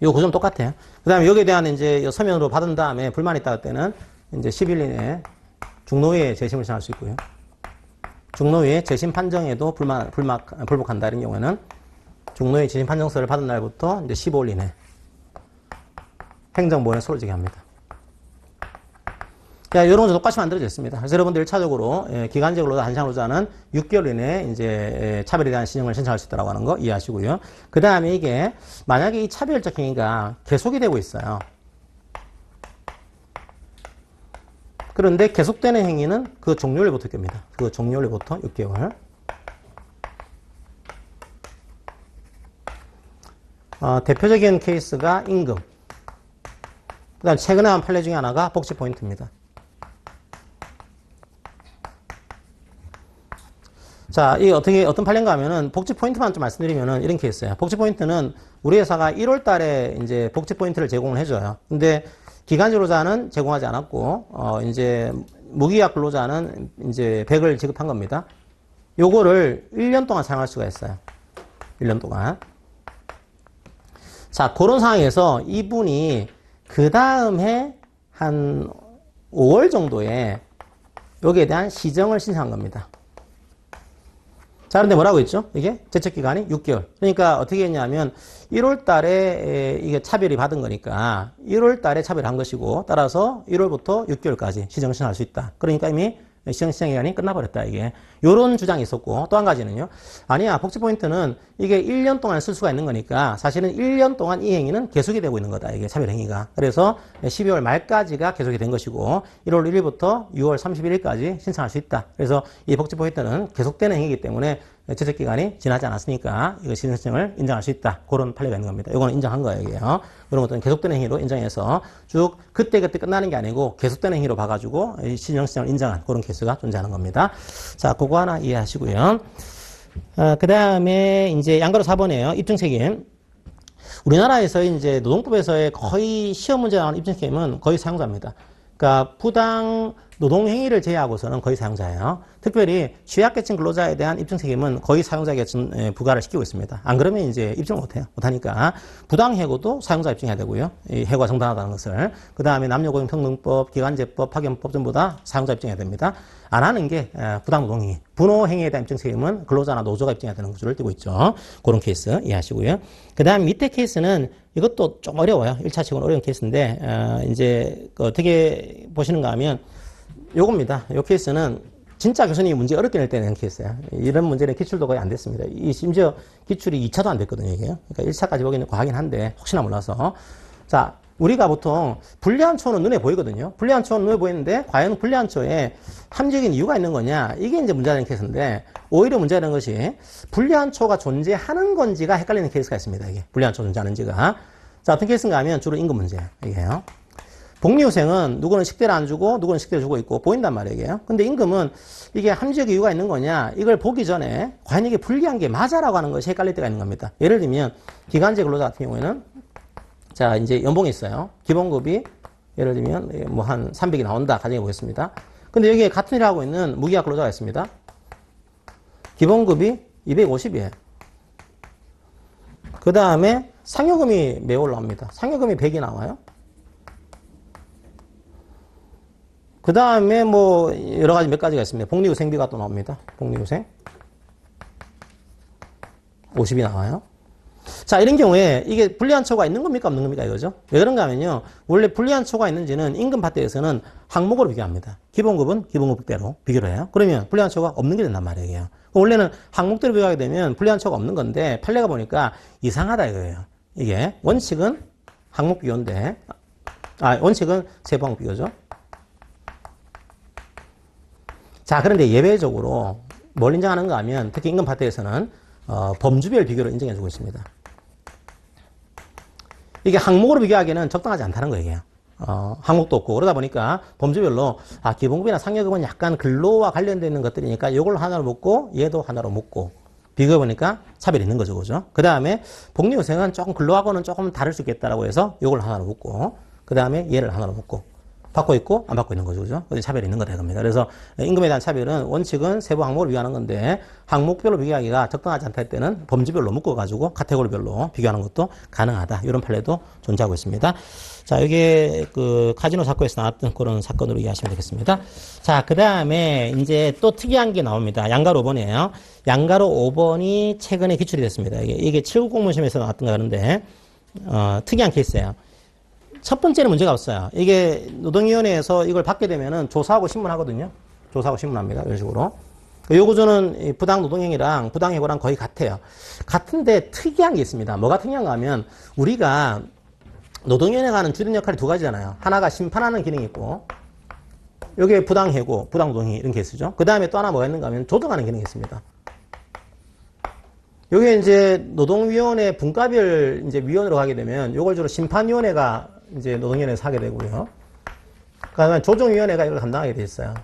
이 구조는 똑같아요. 그 다음에 여기에 대한 이제 서면으로 받은 다음에 불만이 있다 그때는 이제 10일 이내에 중노위에 재심을 신청할 수 있고요. 중노위에 재심 판정에도 불복한다 이런 경우에는 중노위 재심 판정서를 받은 날부터 이제 15일 이내 행정보원에 소를 제기합니다. 이런 건 똑같이 만들어져 있습니다. 그래서 여러분들 1차적으로 기간제 근로자, 단시간 근로자는 6개월 이내에 이제 차별에 대한 신청을 신청할 수 있다고 하는 거 이해하시고요. 그 다음에 이게 만약에 이 차별적 행위가 계속이 되고 있어요. 그런데 계속되는 행위는 그 종료일부터 6개월입니다. 그 종료일부터 6개월. 대표적인 케이스가 임금. 그 다음 최근에 한 판례 중에 하나가 복지 포인트입니다. 자, 이 어떤 판례인가 하면은 복지 포인트만 좀 말씀드리면은 이런 케이스예요. 복지 포인트는 우리 회사가 1월 달에 이제 복지 포인트를 제공을 해줘요. 근데 기간제 근로자는 제공하지 않았고, 이제 무기약 근로자는 이제 100을 지급한 겁니다. 요거를 1년 동안 사용할 수가 있어요. 1년 동안. 자, 그런 상황에서 이분이 그 다음에 한 5월 정도에 여기에 대한 시정을 신청한 겁니다. 자, 그런데 뭐라고 했죠? 이게 제척기간이 6개월. 그러니까 어떻게 했냐면 1월 달에 이게 차별이 받은 거니까 1월 달에 차별한 것이고 따라서 1월부터 6개월까지 시정을 신청할 수 있다. 그러니까 이미 시정기간이 끝나버렸다, 이게. 요런 주장이 있었고, 또 한 가지는요. 아니야, 복지포인트는 이게 1년 동안 쓸 수가 있는 거니까 사실은 1년 동안 이 행위는 계속이 되고 있는 거다, 이게 차별행위가. 그래서 12월 말까지가 계속이 된 것이고, 1월 1일부터 6월 31일까지 신청할 수 있다. 그래서 이 복지포인트는 계속되는 행위이기 때문에 제척기간이 지나지 않았으니까 이거 시정을 인정할 수 있다. 그런 판례가 있는 겁니다. 이거는 인정한 거예요, 이게요. 그런 것들은 계속되는 행위로 인정해서 쭉 그때그때 끝나는 게 아니고 계속되는 행위로 봐가지고 시정을 인정한 그런 케이스가 존재하는 겁니다. 자, 그거 하나 이해하시고요. 그 다음에 이제 양가로 4번이에요. 입증책임. 우리나라에서 이제 노동법에서의 거의 시험 문제 나오는 입증책임은 거의 사용자입니다. 그러니까 부당 노동행위를 제외하고서는 거의 사용자예요. 특별히 취약계층 근로자에 대한 입증책임은 거의 사용자에게 부과를 시키고 있습니다. 안 그러면 이제 입증을 못해요. 못하니까 부당해고도 사용자 입증해야 되고요. 이 해고가 정당하다는 것을. 그 다음에 남녀고용평등법, 기간제법, 파견법 전부 다 사용자 입증해야 됩니다. 안 하는 게 부당노동행위. 분호행위에 대한 입증책임은 근로자나 노조가 입증해야 되는 구조를 띄고 있죠. 그런 케이스 이해하시고요. 그 다음 밑에 케이스는 이것도 좀 어려워요. 1차치고는 어려운 케이스인데 이제 어떻게 보시는가 하면 요겁니다. 요 케이스는 진짜 교수님이 문제 어렵게 낼 때 내는 케이스예요. 이런 문제는 기출도 거의 안 됐습니다. 심지어 기출이 2차도 안 됐거든요, 이게요. 그러니까 1차까지 보기는 과하긴 한데 혹시나 몰라서. 자, 우리가 보통 불리한 초는 눈에 보이거든요. 불리한 초는 눈에 보이는데 과연 불리한 초에 합리적인 이유가 있는 거냐? 이게 이제 문제가 되는 케이스인데 오히려 문제가 되는 것이 불리한 초가 존재하는 건지가 헷갈리는 케이스가 있습니다. 이게 불리한 초 존재하는지가. 자, 어떤 케이스인가 하면 주로 임금 문제예요. 이게요. 복리후생은 누구는 식대를 안 주고 누구는 식대를 주고 있고 보인단 말이에요. 근데 임금은 이게 합리적 이유가 있는 거냐 이걸 보기 전에 과연 이게 불리한 게 맞아라고 하는 것이 헷갈릴 때가 있는 겁니다. 예를 들면 기간제 근로자 같은 경우에는 자 이제 연봉이 있어요. 기본급이 예를 들면 뭐 한 300이 나온다 가정해 보겠습니다. 근데 여기에 같은 일을 하고 있는 무기약 근로자가 있습니다. 기본급이 250이에요. 그 다음에 상여금이 매월 올라옵니다. 상여금이 100이 나와요. 그 다음에 뭐 여러 가지 몇 가지가 있습니다. 복리후생비가 또 나옵니다. 복리후생 50이 나와요. 자, 이런 경우에 이게 불리한 초가 있는 겁니까? 없는 겁니까? 이거죠. 왜 그런가 하면요. 원래 불리한 초가 있는지는 임금 파트에서는 항목으로 비교합니다. 기본급은 기본급대로 비교를 해요. 그러면 불리한 초가 없는 게 된단 말이에요. 원래는 항목대로 비교하게 되면 불리한 초가 없는 건데 판례가 보니까 이상하다 이거예요. 이게 원칙은 항목 비교인데 원칙은 세부 항목 비교죠. 자, 그런데 예외적으로 뭘 인정하는가 하면 특히 임금 파트에서는 범주별 비교를 인정해주고 있습니다. 이게 항목으로 비교하기에는 적당하지 않다는 거예요. 항목도 없고 그러다 보니까 범주별로 기본급이나 상여급은 약간 근로와 관련되어 있는 것들이니까 이걸 하나로 묶고 얘도 하나로 묶고 비교해보니까 차별이 있는 거죠. 그죠? 그 다음에 복리후생은 조금 근로하고는 조금 다를 수 있겠다라고 해서 이걸 하나로 묶고 그 다음에 얘를 하나로 묶고 받고 있고 안 받고 있는 거죠. 그죠? 차별이 있는 거다 이겁니다. 그래서 임금에 대한 차별은 원칙은 세부 항목을 비교하는 건데 항목별로 비교하기가 적당하지 않다 할 때는 범주별로 묶어가지고 카테고리별로 비교하는 것도 가능하다. 이런 판례도 존재하고 있습니다. 자, 이게 그 카지노 사건에서 나왔던 그런 사건으로 이해하시면 되겠습니다. 자, 그 다음에 이제 또 특이한 게 나옵니다. 양가로 5번이에요. 양가로 5번이 최근에 기출이 됐습니다. 이게 7급 공무시험에서 나왔던 거 그런데 특이한 케이스예요. 첫 번째는 문제가 없어요. 이게 노동위원회에서 이걸 받게 되면은 조사하고 신문하거든요. 조사하고 신문합니다. 이런 식으로. 요 구조는 부당 노동행위랑 부당 해고랑 거의 같아요. 같은데 특이한 게 있습니다. 뭐가 특이한가 하면 우리가 노동위원회가 하는 주된 역할이 두 가지잖아요. 하나가 심판하는 기능이 있고 요게 부당 해고, 부당 노동행위 이런 케이스죠. 그 다음에 또 하나 뭐가 있는가 하면 조정하는 기능이 있습니다. 요게 이제 노동위원회 분과별 이제 위원으로 가게 되면 요걸 주로 심판위원회가 이제 노동위원회에서 하게 되고요. 그러니까 조정위원회가 이걸 감당하게 돼 있어요.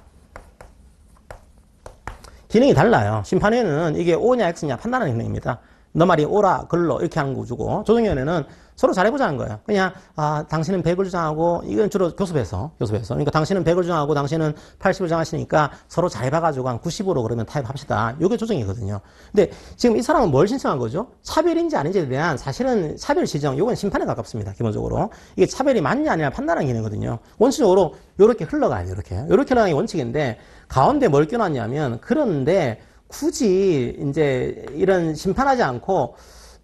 기능이 달라요. 심판위원회는 이게 O냐 X냐 판단하는 기능입니다. 너 말이 오라, 글로 이렇게 하는 거 주고 조정위원회는 서로 잘해보자는 거예요. 그냥 당신은 100을 주장하고 이건 주로 교섭에서 그러니까 당신은 100을 주장하고 당신은 80을 주장하시니까 서로 잘해봐가지고 한 90으로 그러면 타협합시다. 이게 조정이거든요. 근데 지금 이 사람은 뭘 신청한 거죠? 차별인지 아닌지에 대한 사실은 차별 지정, 이건 심판에 가깝습니다. 기본적으로 이게 차별이 맞냐 아니냐 판단하는 기능이거든요. 원칙적으로 이렇게 흘러가야 돼요. 이렇게 흘러가는 게 원칙인데 가운데 뭘 껴놨냐면 그런데 굳이 이제 이런 심판하지 않고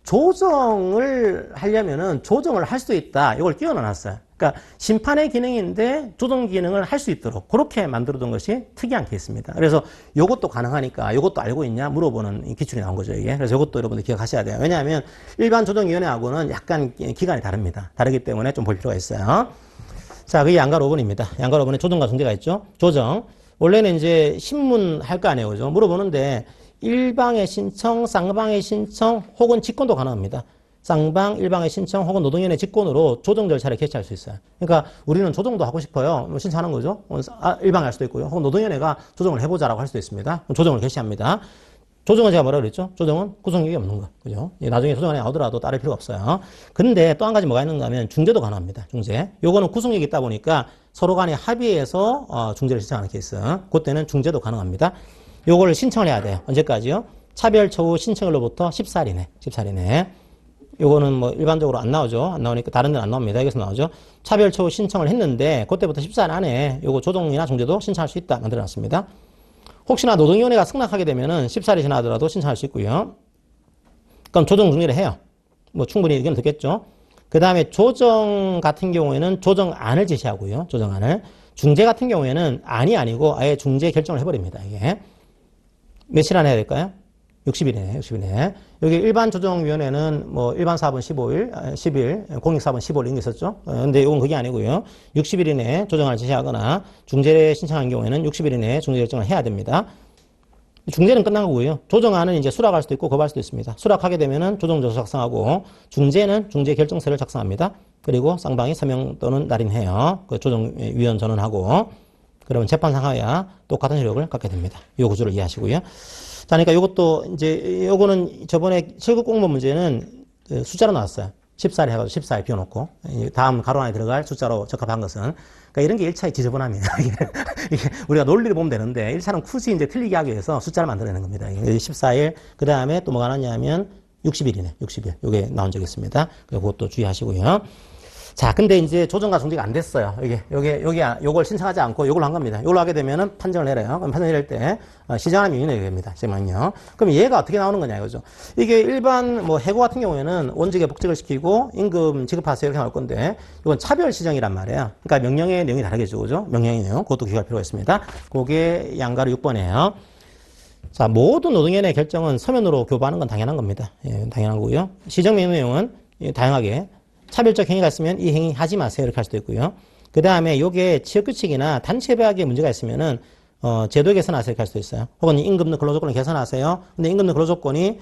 조정을 하려면은 조정을 할 수 있다. 이걸 끼워 넣어놨어요. 그러니까 심판의 기능인데 조정 기능을 할 수 있도록 그렇게 만들어둔 것이 특이한 케이스입니다. 그래서 이것도 가능하니까 이것도 알고 있냐 물어보는 기출이 나온 거죠. 이게. 그래서 이것도 여러분들 기억하셔야 돼요. 왜냐하면 일반 조정위원회하고는 약간 기간이 다릅니다. 다르기 때문에 좀 볼 필요가 있어요. 자, 그게 양가 5번입니다. 양가 5번에 조정과 중재가 있죠. 조정. 원래는 이제 신문 할 거 아니에요. 그죠? 물어보는데 일방의 신청, 쌍방의 신청 혹은 직권도 가능합니다. 쌍방, 일방의 신청 혹은 노동위원회 직권으로 조정 절차를 개시할 수 있어요. 그러니까 우리는 조정도 하고 싶어요. 신청하는 거죠. 일방이 할 수도 있고요. 혹은 노동위원회가 조정을 해보자라고 할 수도 있습니다. 조정을 개시합니다. 조정은 제가 뭐라 그랬죠? 조정은 구속력이 없는 거. 그죠? 나중에 조정안에 나오더라도 따를 필요가 없어요. 근데 또 한 가지 뭐가 있는가 하면 중재도 가능합니다. 중재. 요거는 구속력이 있다 보니까 서로 간에 합의해서 중재를 신청하는 케이스. 그때는 중재도 가능합니다. 요거를 신청을 해야 돼요. 언제까지요? 차별 처우 신청일로부터 14일 이내. 14일 이내. 요거는 뭐 일반적으로 안 나오죠. 안 나오니까 다른 데는 안 나옵니다. 여기서 나오죠. 차별 처우 신청을 했는데 그때부터 14일 안에 요거 조정이나 중재도 신청할 수 있다. 만들어 놨습니다. 혹시나 노동위원회가 승낙하게 되면은 14일이 지나더라도 신청할 수 있고요. 그럼 조정 중재를 해요. 뭐 충분히 의견을 듣겠죠. 그 다음에 조정 같은 경우에는 조정안을 제시하고요. 조정안을. 중재 같은 경우에는 안이 아니고 아예 중재 결정을 해버립니다. 이게. 며칠 안에 해야 될까요? 60일이네, 60일에. 여기 일반 조정위원회는 뭐 일반 사업은 15일, 10일, 공익사업은 15일 이런 게 있었죠. 근데 이건 그게 아니고요. 60일 이내에 조정안을 제시하거나 중재를 신청한 경우에는 60일 이내에 중재 결정을 해야 됩니다. 중재는 끝난 거고요. 조정안은 이제 수락할 수도 있고 거부할 수도 있습니다. 수락하게 되면은 조정조서 작성하고 중재는 중재 결정서를 작성합니다. 그리고 쌍방이 서명 또는 날인해요. 그 조정위원 전원하고 그러면 재판상 하야 똑같은 효력을 갖게 됩니다. 이 구조를 이해하시고요. 자, 그러니까 이것도 이제 요거는 저번에 7급 공무원 문제는 숫자로 나왔어요. 14일 해가지고 14일 비워놓고 다음 가로 안에 들어갈 숫자로 적합한 것은 그러니까 이런 게 1차의 지저분함이에요. 이게 우리가 논리를 보면 되는데 1차는 굳이 이제 틀리게 하기 위해서 숫자를 만들어내는 겁니다. 14일 그 다음에 또 뭐가 나왔냐면 60일이네. 60일. 요게 나온 적이 있습니다. 그것도 주의하시고요. 자, 근데 이제 조정과 중지가 안 됐어요. 요걸 신청하지 않고 요걸 한 겁니다. 요걸 하게 되면은 판정을 내려요. 그럼 판정을 내릴 때, 시정한 명령이 됩니다. 시정명령. 그럼 얘가 어떻게 나오는 거냐, 이거죠. 이게 일반 뭐 해고 같은 경우에는 원직에 복직을 시키고 임금 지급하세요. 이렇게 나올 건데, 이건 차별 시정이란 말이에요. 그러니까 명령의 내용이 다르겠죠. 그죠? 명령의 내용. 그것도 기억할 필요가 있습니다. 그게 양가로 6번이에요. 자, 모든 노동위원회 결정은 서면으로 교부하는 건 당연한 겁니다. 예, 당연한 거고요. 시정명령 내용은 다양하게 차별적 행위가 있으면 이 행위 하지 마세요. 이렇게 할 수도 있고요. 그 다음에 요게 취업규칙이나 단체배학에 문제가 있으면은, 제도 개선하세요. 이렇게 할 수도 있어요. 혹은 임금 근로조건을 개선하세요. 근데 임금 근로조건이,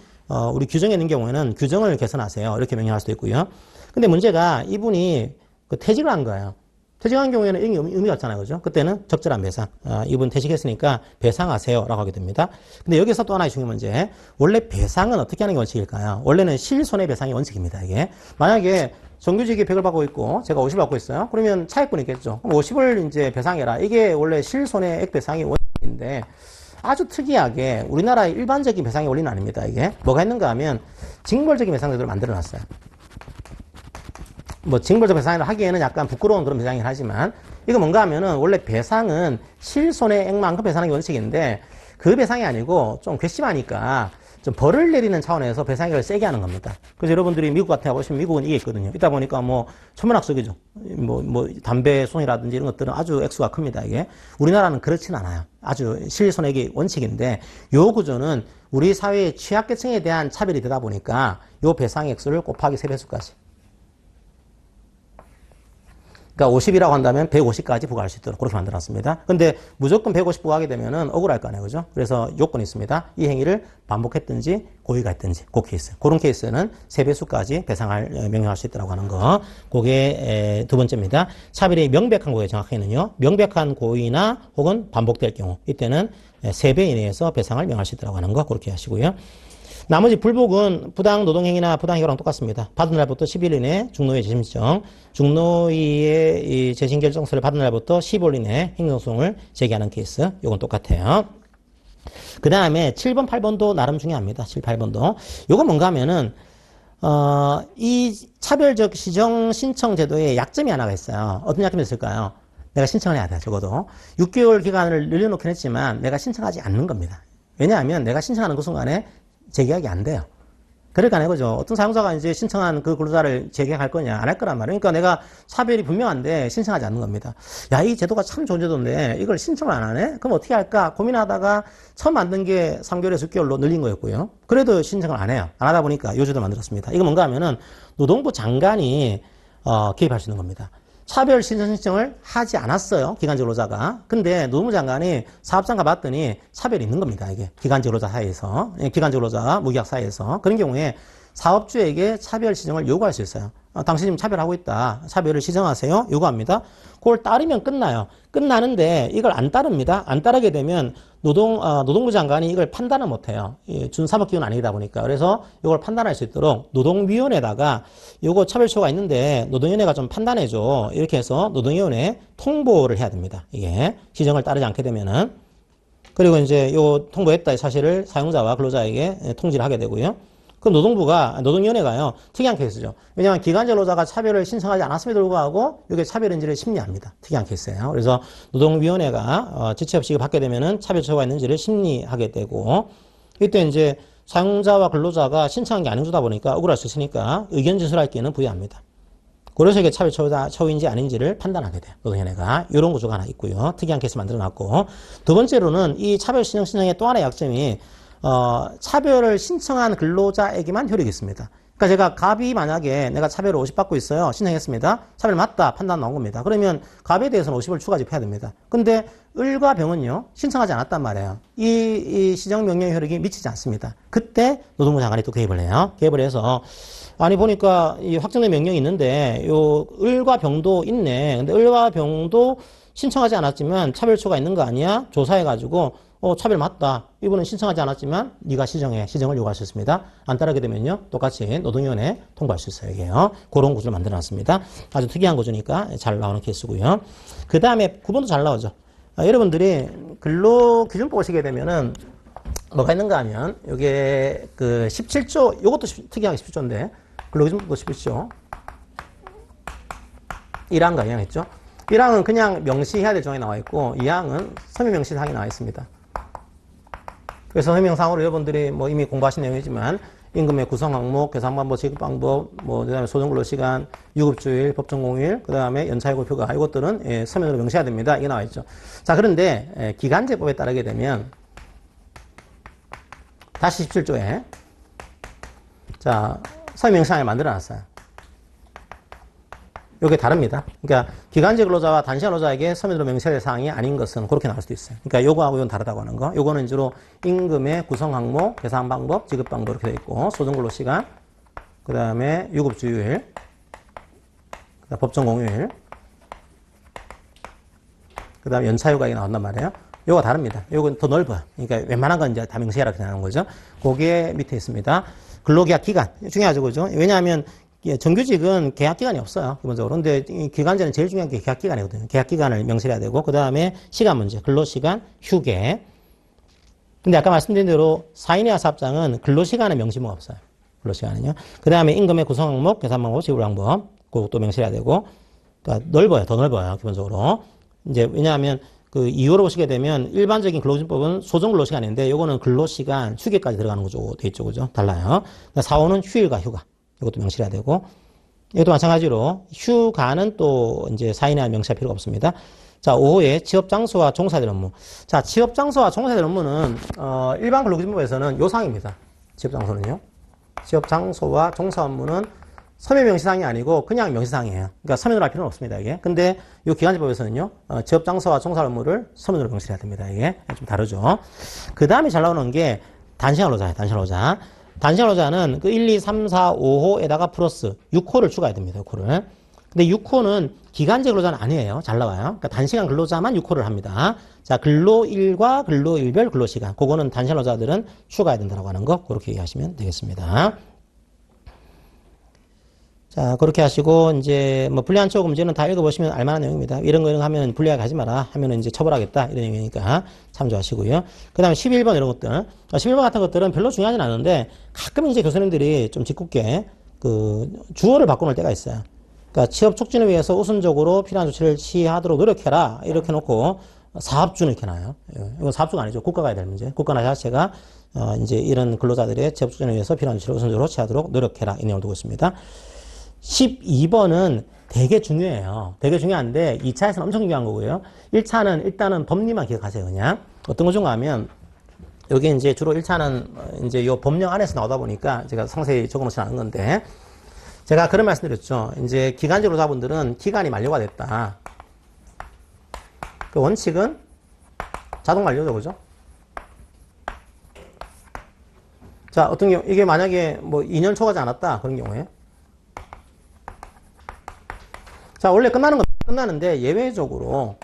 우리 규정에 있는 경우에는 규정을 개선하세요. 이렇게 명령할 수도 있고요. 근데 문제가 이분이 그 퇴직을 한 거예요. 퇴직한 경우에는 의미가 없잖아요. 그죠? 그때는 적절한 배상. 이분 퇴직했으니까 배상하세요. 라고 하게 됩니다. 근데 여기서 또 하나의 중요한 문제. 원래 배상은 어떻게 하는 게 원칙일까요? 원래는 실손해배상이 원칙입니다. 이게. 만약에 정규직이 100을 받고 있고 제가 50을 받고 있어요. 그러면 차액분이 있겠죠. 그럼 50을 이제 배상해라. 이게 원래 실손해액 배상이 원칙인데 아주 특이하게 우리나라의 일반적인 배상의 원리는 아닙니다. 이게. 뭐가 있는가 하면 징벌적인 배상제도를 만들어 놨어요. 뭐 징벌적 배상을 하기에는 약간 부끄러운 그런 배상이긴 하지만 이거 뭔가 하면은 원래 배상은 실손해액만큼 배상하는 게 원칙인데 그 배상이 아니고 좀 괘씸하니까 좀 벌을 내리는 차원에서 배상액을 세게 하는 겁니다. 그래서 여러분들이 미국 같은 데 보시면 미국은 이게 있거든요. 이따 보니까 뭐 천문학적이죠. 뭐 담배 손이라든지 이런 것들은 아주 액수가 큽니다. 이게 우리나라는 그렇진 않아요. 아주 실손액이 원칙인데 요 구조는 우리 사회의 취약계층에 대한 차별이 되다 보니까 요 배상 액수를 곱하기 3배수까지. 그러니까 50이라고 한다면 150까지 부과할 수 있도록 그렇게 만들었습니다. 근데 무조건 150 부과하게 되면은 억울할 거 아니에요. 그죠? 그래서 요건이 있습니다. 이 행위를 반복했든지 고의가 했든지 그 케이스. 그런 케이스는 3배수까지 배상할 명령할 수 있다고 하는 거. 그게 두 번째입니다. 차별이 명백한 고의 정확히는요. 명백한 고의나 혹은 반복될 경우 이때는 3배 이내에서 배상을 명할 수 있다고 하는 거 그렇게 하시고요. 나머지 불복은 부당 노동행위나 부당 해고랑 똑같습니다. 받은 날부터 10일 이내 중노위 재심 신청, 중노위의 이 재심 결정서를 받은 날부터 10일 이내 행정소송을 제기하는 케이스, 요건 똑같아요. 그 다음에 7번, 8번도 나름 중요합니다. 7, 8번도. 요건 뭔가 하면은, 이 차별적 시정 신청 제도에 약점이 하나가 있어요. 어떤 약점이 있을까요? 내가 신청을 해야 돼, 적어도. 6개월 기간을 늘려놓긴 했지만 내가 신청하지 않는 겁니다. 왜냐하면 내가 신청하는 그 순간에 재계약이 안 돼요. 그러니까 이거죠. 어떤 사용자가 이제 신청한 그 근로자를 재계약할 거냐, 안 할 거란 말이에요. 그러니까 내가 차별이 분명한데 신청하지 않는 겁니다. 야, 이 제도가 참 좋은 제도인데 이걸 신청을 안 하네? 그럼 어떻게 할까? 고민하다가 처음 만든 게 3개월에서 6개월로 늘린 거였고요. 그래도 신청을 안 해요. 안 하다 보니까 요 제도를 만들었습니다. 이거 뭔가 하면은 노동부 장관이 개입할 수 있는 겁니다. 차별 신청을 하지 않았어요. 기간제 근로자가. 근데 노무부 장관이 사업장가 봤더니 차별이 있는 겁니다. 이게 기간제 근로자 사이에서. 기간제 근로자 무계약 사이에서. 그런 경우에 사업주에게 차별 시정을 요구할 수 있어요. 당신 지금 차별하고 있다. 차별을 시정하세요. 요구합니다. 그걸 따르면 끝나요. 끝나는데 이걸 안 따릅니다. 안 따르게 되면 노동부 장관이 이걸 판단을 못해요. 준사법기구는 아니다 보니까. 그래서 이걸 판단할 수 있도록 노동위원회에다가 요거 차별초가 있는데 노동위원회가 좀 판단해줘. 이렇게 해서 노동위원회에 통보를 해야 됩니다. 이게 시정을 따르지 않게 되면은. 그리고 이제 요 통보했다의 사실을 사용자와 근로자에게 통지를 하게 되고요. 그럼 노동위원회가요, 특이한 케이스죠. 왜냐하면 기간제 근로자가 차별을 신청하지 않았음에도 불구하고, 이게 차별인지를 심리합니다. 특이한 케이스예요. 그래서 노동위원회가, 지체없이 받게 되면은 차별처가 있는지를 심리하게 되고, 이때 이제 사용자와 근로자가 신청한 게 아닌 주다 보니까 억울할 수 있으니까 의견 진술할 기회는 부여합니다. 그래서 이게 차별처인지 아닌지를 판단하게 돼요. 노동위원회가. 이런 구조가 하나 있고요. 특이한 케이스 만들어 놨고. 두 번째로는 이 차별 신청의 또 하나의 약점이 차별을 신청한 근로자에게만 효력이 있습니다. 그러니까 제가 갑이 만약에 내가 차별을 50 받고 있어요. 신청했습니다. 차별 맞다. 판단 나온 겁니다. 그러면 갑에 대해서는 50을 추가 집행해야 됩니다. 근데 을과 병은요, 신청하지 않았단 말이에요. 이 시정명령 효력이 미치지 않습니다. 그때 노동부 장관이 또 개입을 해요. 개입을 해서 아니 보니까 이 확정된 명령이 있는데 요 을과 병도 있네. 근데 을과 병도 신청하지 않았지만 차별초가 있는 거 아니야? 조사해가지고 차별 맞다. 이분은 신청하지 않았지만 네가 시정해. 시정을 요구할 수 있습니다. 안 따르게 되면요. 똑같이 노동위원회에 통보할 수 있어요. 이게요. 그런 구조를 만들어놨습니다. 아주 특이한 구조니까 잘 나오는 케이스고요. 그 다음에 9번도 잘 나오죠. 여러분들이 근로기준 보시게 되면은 뭐가 있는가 하면 요게 그 17조, 요것도 특이하게 17조인데 근로기준법도 17조. 1항과 2항 했죠. 1항은 그냥 명시해야 될 조항이 나와 있고 2항은 서면 명시 사항이 나와 있습니다. 그래서 설명상으로 여러분들이 뭐 이미 공부하신 내용이지만 임금의 구성 항목, 계산 방법, 지급 방법, 뭐 그다음에 소정근로시간, 유급주일, 법정공휴일, 그다음에 연차유급휴가 이것들은 예, 서면으로 명시해야 됩니다. 이게 나와 있죠. 자, 그런데 기간제법에 따르게 되면 다시 17조에 자, 서면 명시항을 만들어 놨어요. 이게 다릅니다. 그러니까 기간제 근로자와 단시간 근로자에게 서면으로 명시해야 될 사항이 아닌 것은 그렇게 나올 수도 있어요. 그러니까 요거하고 이건 다르다고 하는 거. 요거는 주로 임금의 구성 항목, 계산 방법, 지급 방법 이렇게 되어 있고 소정근로 시간, 그다음에 유급주휴일, 법정 공휴일, 그다음에 연차휴가가 나온단 말이에요. 요거 다릅니다. 요건 더 넓어요. 그러니까 웬만한 건 이제 다 명시해라 이렇게 나오는 거죠. 그게 밑에 있습니다. 근로계약 기간 중요하죠, 그죠? 왜냐하면 정규직은 계약기간이 없어요, 기본적으로. 근데 기간제는 제일 중요한 게 계약기간이거든요. 계약기간을 명시해야 되고, 그 다음에 시간 문제, 근로시간, 휴게. 근데 아까 말씀드린 대로 사인이와 사업장은 근로시간에 명시무가 없어요. 근로시간은요. 그 다음에 임금의 구성 항목, 계산 방법, 지급 방법, 그것도 명시해야 되고, 그러니까 넓어요, 더 넓어요, 기본적으로. 이제 왜냐하면 그 이유로 보시게 되면 일반적인 근로기준법은 소정근로시간인데, 요거는 근로시간, 휴게까지 들어가는 거죠, 돼 있죠, 그죠? 달라요. 4호는 휴일과 휴가. 이것도 명시해야 되고, 이것도 마찬가지로 휴가는 또 이제 사인이나 명시할 필요가 없습니다. 자, 5호에 취업 장소와 종사될 업무. 자, 취업 장소와 종사될 업무는 일반 근로기준법에서는 요상입니다. 취업 장소는요. 취업 장소와 종사 업무는 서면 명시사항이 아니고 그냥 명시사항이에요. 그러니까 서면으로 할 필요는 없습니다, 이게. 근데 이 기간제법에서는요, 취업 장소와 종사 업무를 서면으로 명시해야 됩니다. 이게 좀 다르죠. 그 다음에 잘 나오는 게 단시간 근로자예요, 단시간 근로자. 단시간 근로자는 그 1, 2, 3, 4, 5호에다가 플러스 6호를 추가해야 됩니다. 6호를. 근데 6호는 기간제 근로자는 아니에요. 잘 나와요. 그러니까 단시간 근로자만 6호를 합니다. 자, 근로일과 근로일별 근로시간. 그거는 단시간 근로자들은 추가해야 된다고 하는 거. 그렇게 이해하시면 되겠습니다. 자, 그렇게 하시고, 이제, 뭐, 불리한 처우 문제는 다 읽어보시면 알만한 내용입니다. 이런 거 하면 불리하게 하지 마라. 하면은 이제 처벌하겠다. 이런 내용이니까 참조하시고요. 그 다음에 11번 이런 것들. 11번 같은 것들은 별로 중요하진 않은데, 가끔 이제 교수님들이 좀 짓궂게 그 주어를 바꿔놓을 때가 있어요. 그러니까 취업 촉진을 위해서 우선적으로 필요한 조치를 취하도록 노력해라. 이렇게 놓고 사업주는 이렇게 나와요. 이건 사업주가 아니죠. 국가가 해야 될 문제. 국가나 자체가 이제 이런 근로자들의 취업 촉진을 위해서 필요한 조치를 우선적으로 취하도록 노력해라. 이 내용을 두고 있습니다. 12번은 되게 중요해요. 되게 중요한데 2차에서는 엄청 중요한 거고요. 1차는 일단은 법리만 기억하세요. 그냥 어떤 거죠 하면 여기 이제 주로 1차는 이제 요 법령 안에서 나오다 보니까 제가 상세히 적어놓지 않은 건데 제가 그런 말씀 드렸죠. 이제 기간제 근로자분들은 기간이 만료가 됐다. 그 원칙은 자동 만료죠, 그죠? 자, 어떤 경우 이게 만약에 뭐 2년 초과하지 않았다 그런 경우에 자, 원래 끝나는데 예외적으로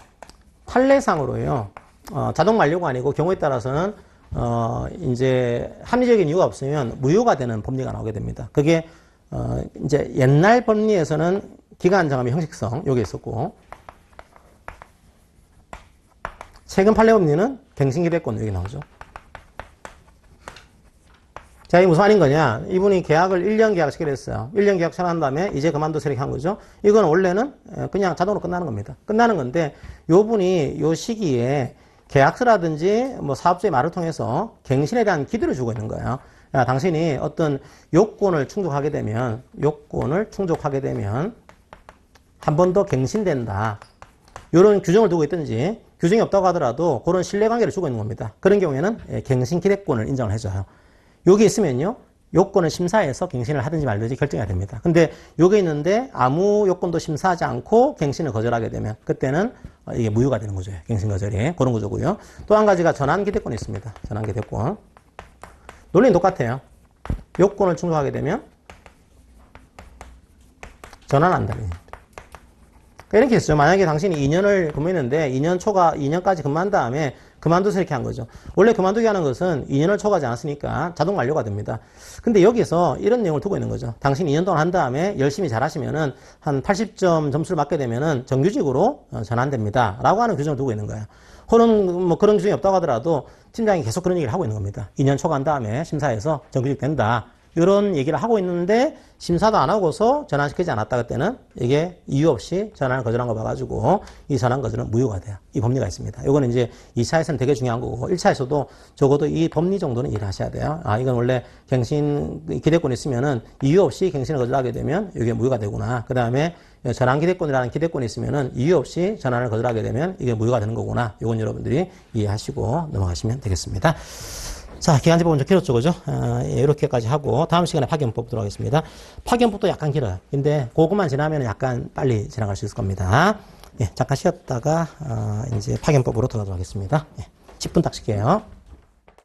판례상으로요. 자동 만료가 아니고 경우에 따라서는 이제 합리적인 이유가 없으면 무효가 되는 법리가 나오게 됩니다. 그게 이제 옛날 법리에서는 기간 정함의 형식성 요게 있었고 최근 판례 법리는 갱신기대권 여기 나오죠. 자, 이게 무슨 말인 거냐? 이분이 계약을 1년 계약 체결했어요. 1년 계약 체결한 다음에 이제 그만두세요 이렇게 한 거죠. 이건 원래는 그냥 자동으로 끝나는 겁니다. 끝나는 건데 요 분이 요 시기에 계약서라든지 뭐 사업주의 말을 통해서 갱신에 대한 기대를 주고 있는 거예요. 야, 당신이 어떤 요건을 충족하게 되면 한 번 더 갱신된다. 요런 규정을 두고 있든지 규정이 없다고 하더라도 그런 신뢰관계를 주고 있는 겁니다. 그런 경우에는 갱신 기대권을 인정을 해줘요. 여기 있으면요, 요건을 심사해서 갱신을 하든지 말든지 결정해야 됩니다. 근데 요게 있는데 아무 요건도 심사하지 않고 갱신을 거절하게 되면 그때는 이게 무효가 되는 거죠. 갱신 거절이. 그런 거죠고요. 또 한 가지가 전환 기대권이 있습니다. 전환 기대권. 논리는 똑같아요. 요건을 충족하게 되면 전환한다는 얘기입니다. 이렇게 했어요. 만약에 당신이 2년을 근무했는데 2년까지 근무한 다음에 그만두세요 이렇게 한 거죠. 원래 그만두게 하는 것은 2년을 초과하지 않았으니까 자동 만료가 됩니다. 근데 여기서 이런 내용을 두고 있는 거죠. 당신이 2년 동안 한 다음에 열심히 잘하시면은 한 80점 점수를 맞게 되면은 정규직으로 전환됩니다. 라고 하는 규정을 두고 있는 거예요. 혹은 뭐 그런 규정이 없다고 하더라도 팀장이 계속 그런 얘기를 하고 있는 겁니다. 2년 초과한 다음에 심사해서 정규직 된다. 이런 얘기를 하고 있는데 심사도 안 하고서 전환시키지 않았다 그때는 이게 이유 없이 전환을 거절한 거 봐가지고 이 전환 거절은 무효가 돼요. 이 법리가 있습니다. 이거는 이제 2차에서는 되게 중요한 거고 1차에서도 적어도 이 법리 정도는 이해하셔야 돼요. 아, 이건 원래 갱신 기대권이 있으면은 이유 없이 갱신을 거절하게 되면 이게 무효가 되구나. 그 다음에 전환 기대권이라는 기대권이 있으면은 이유 없이 전환을 거절하게 되면 이게 무효가 되는 거구나. 이건 여러분들이 이해하시고 넘어가시면 되겠습니다. 자, 기간제법 먼저 길었죠, 그죠? 이렇게까지 하고, 다음 시간에 파견법 보도록 하겠습니다. 파견법도 약간 길어요. 근데, 그것만 지나면 약간 빨리 지나갈 수 있을 겁니다. 예, 잠깐 쉬었다가, 이제 파견법으로 들어가도록 하겠습니다. 예, 10분 딱 쉴게요.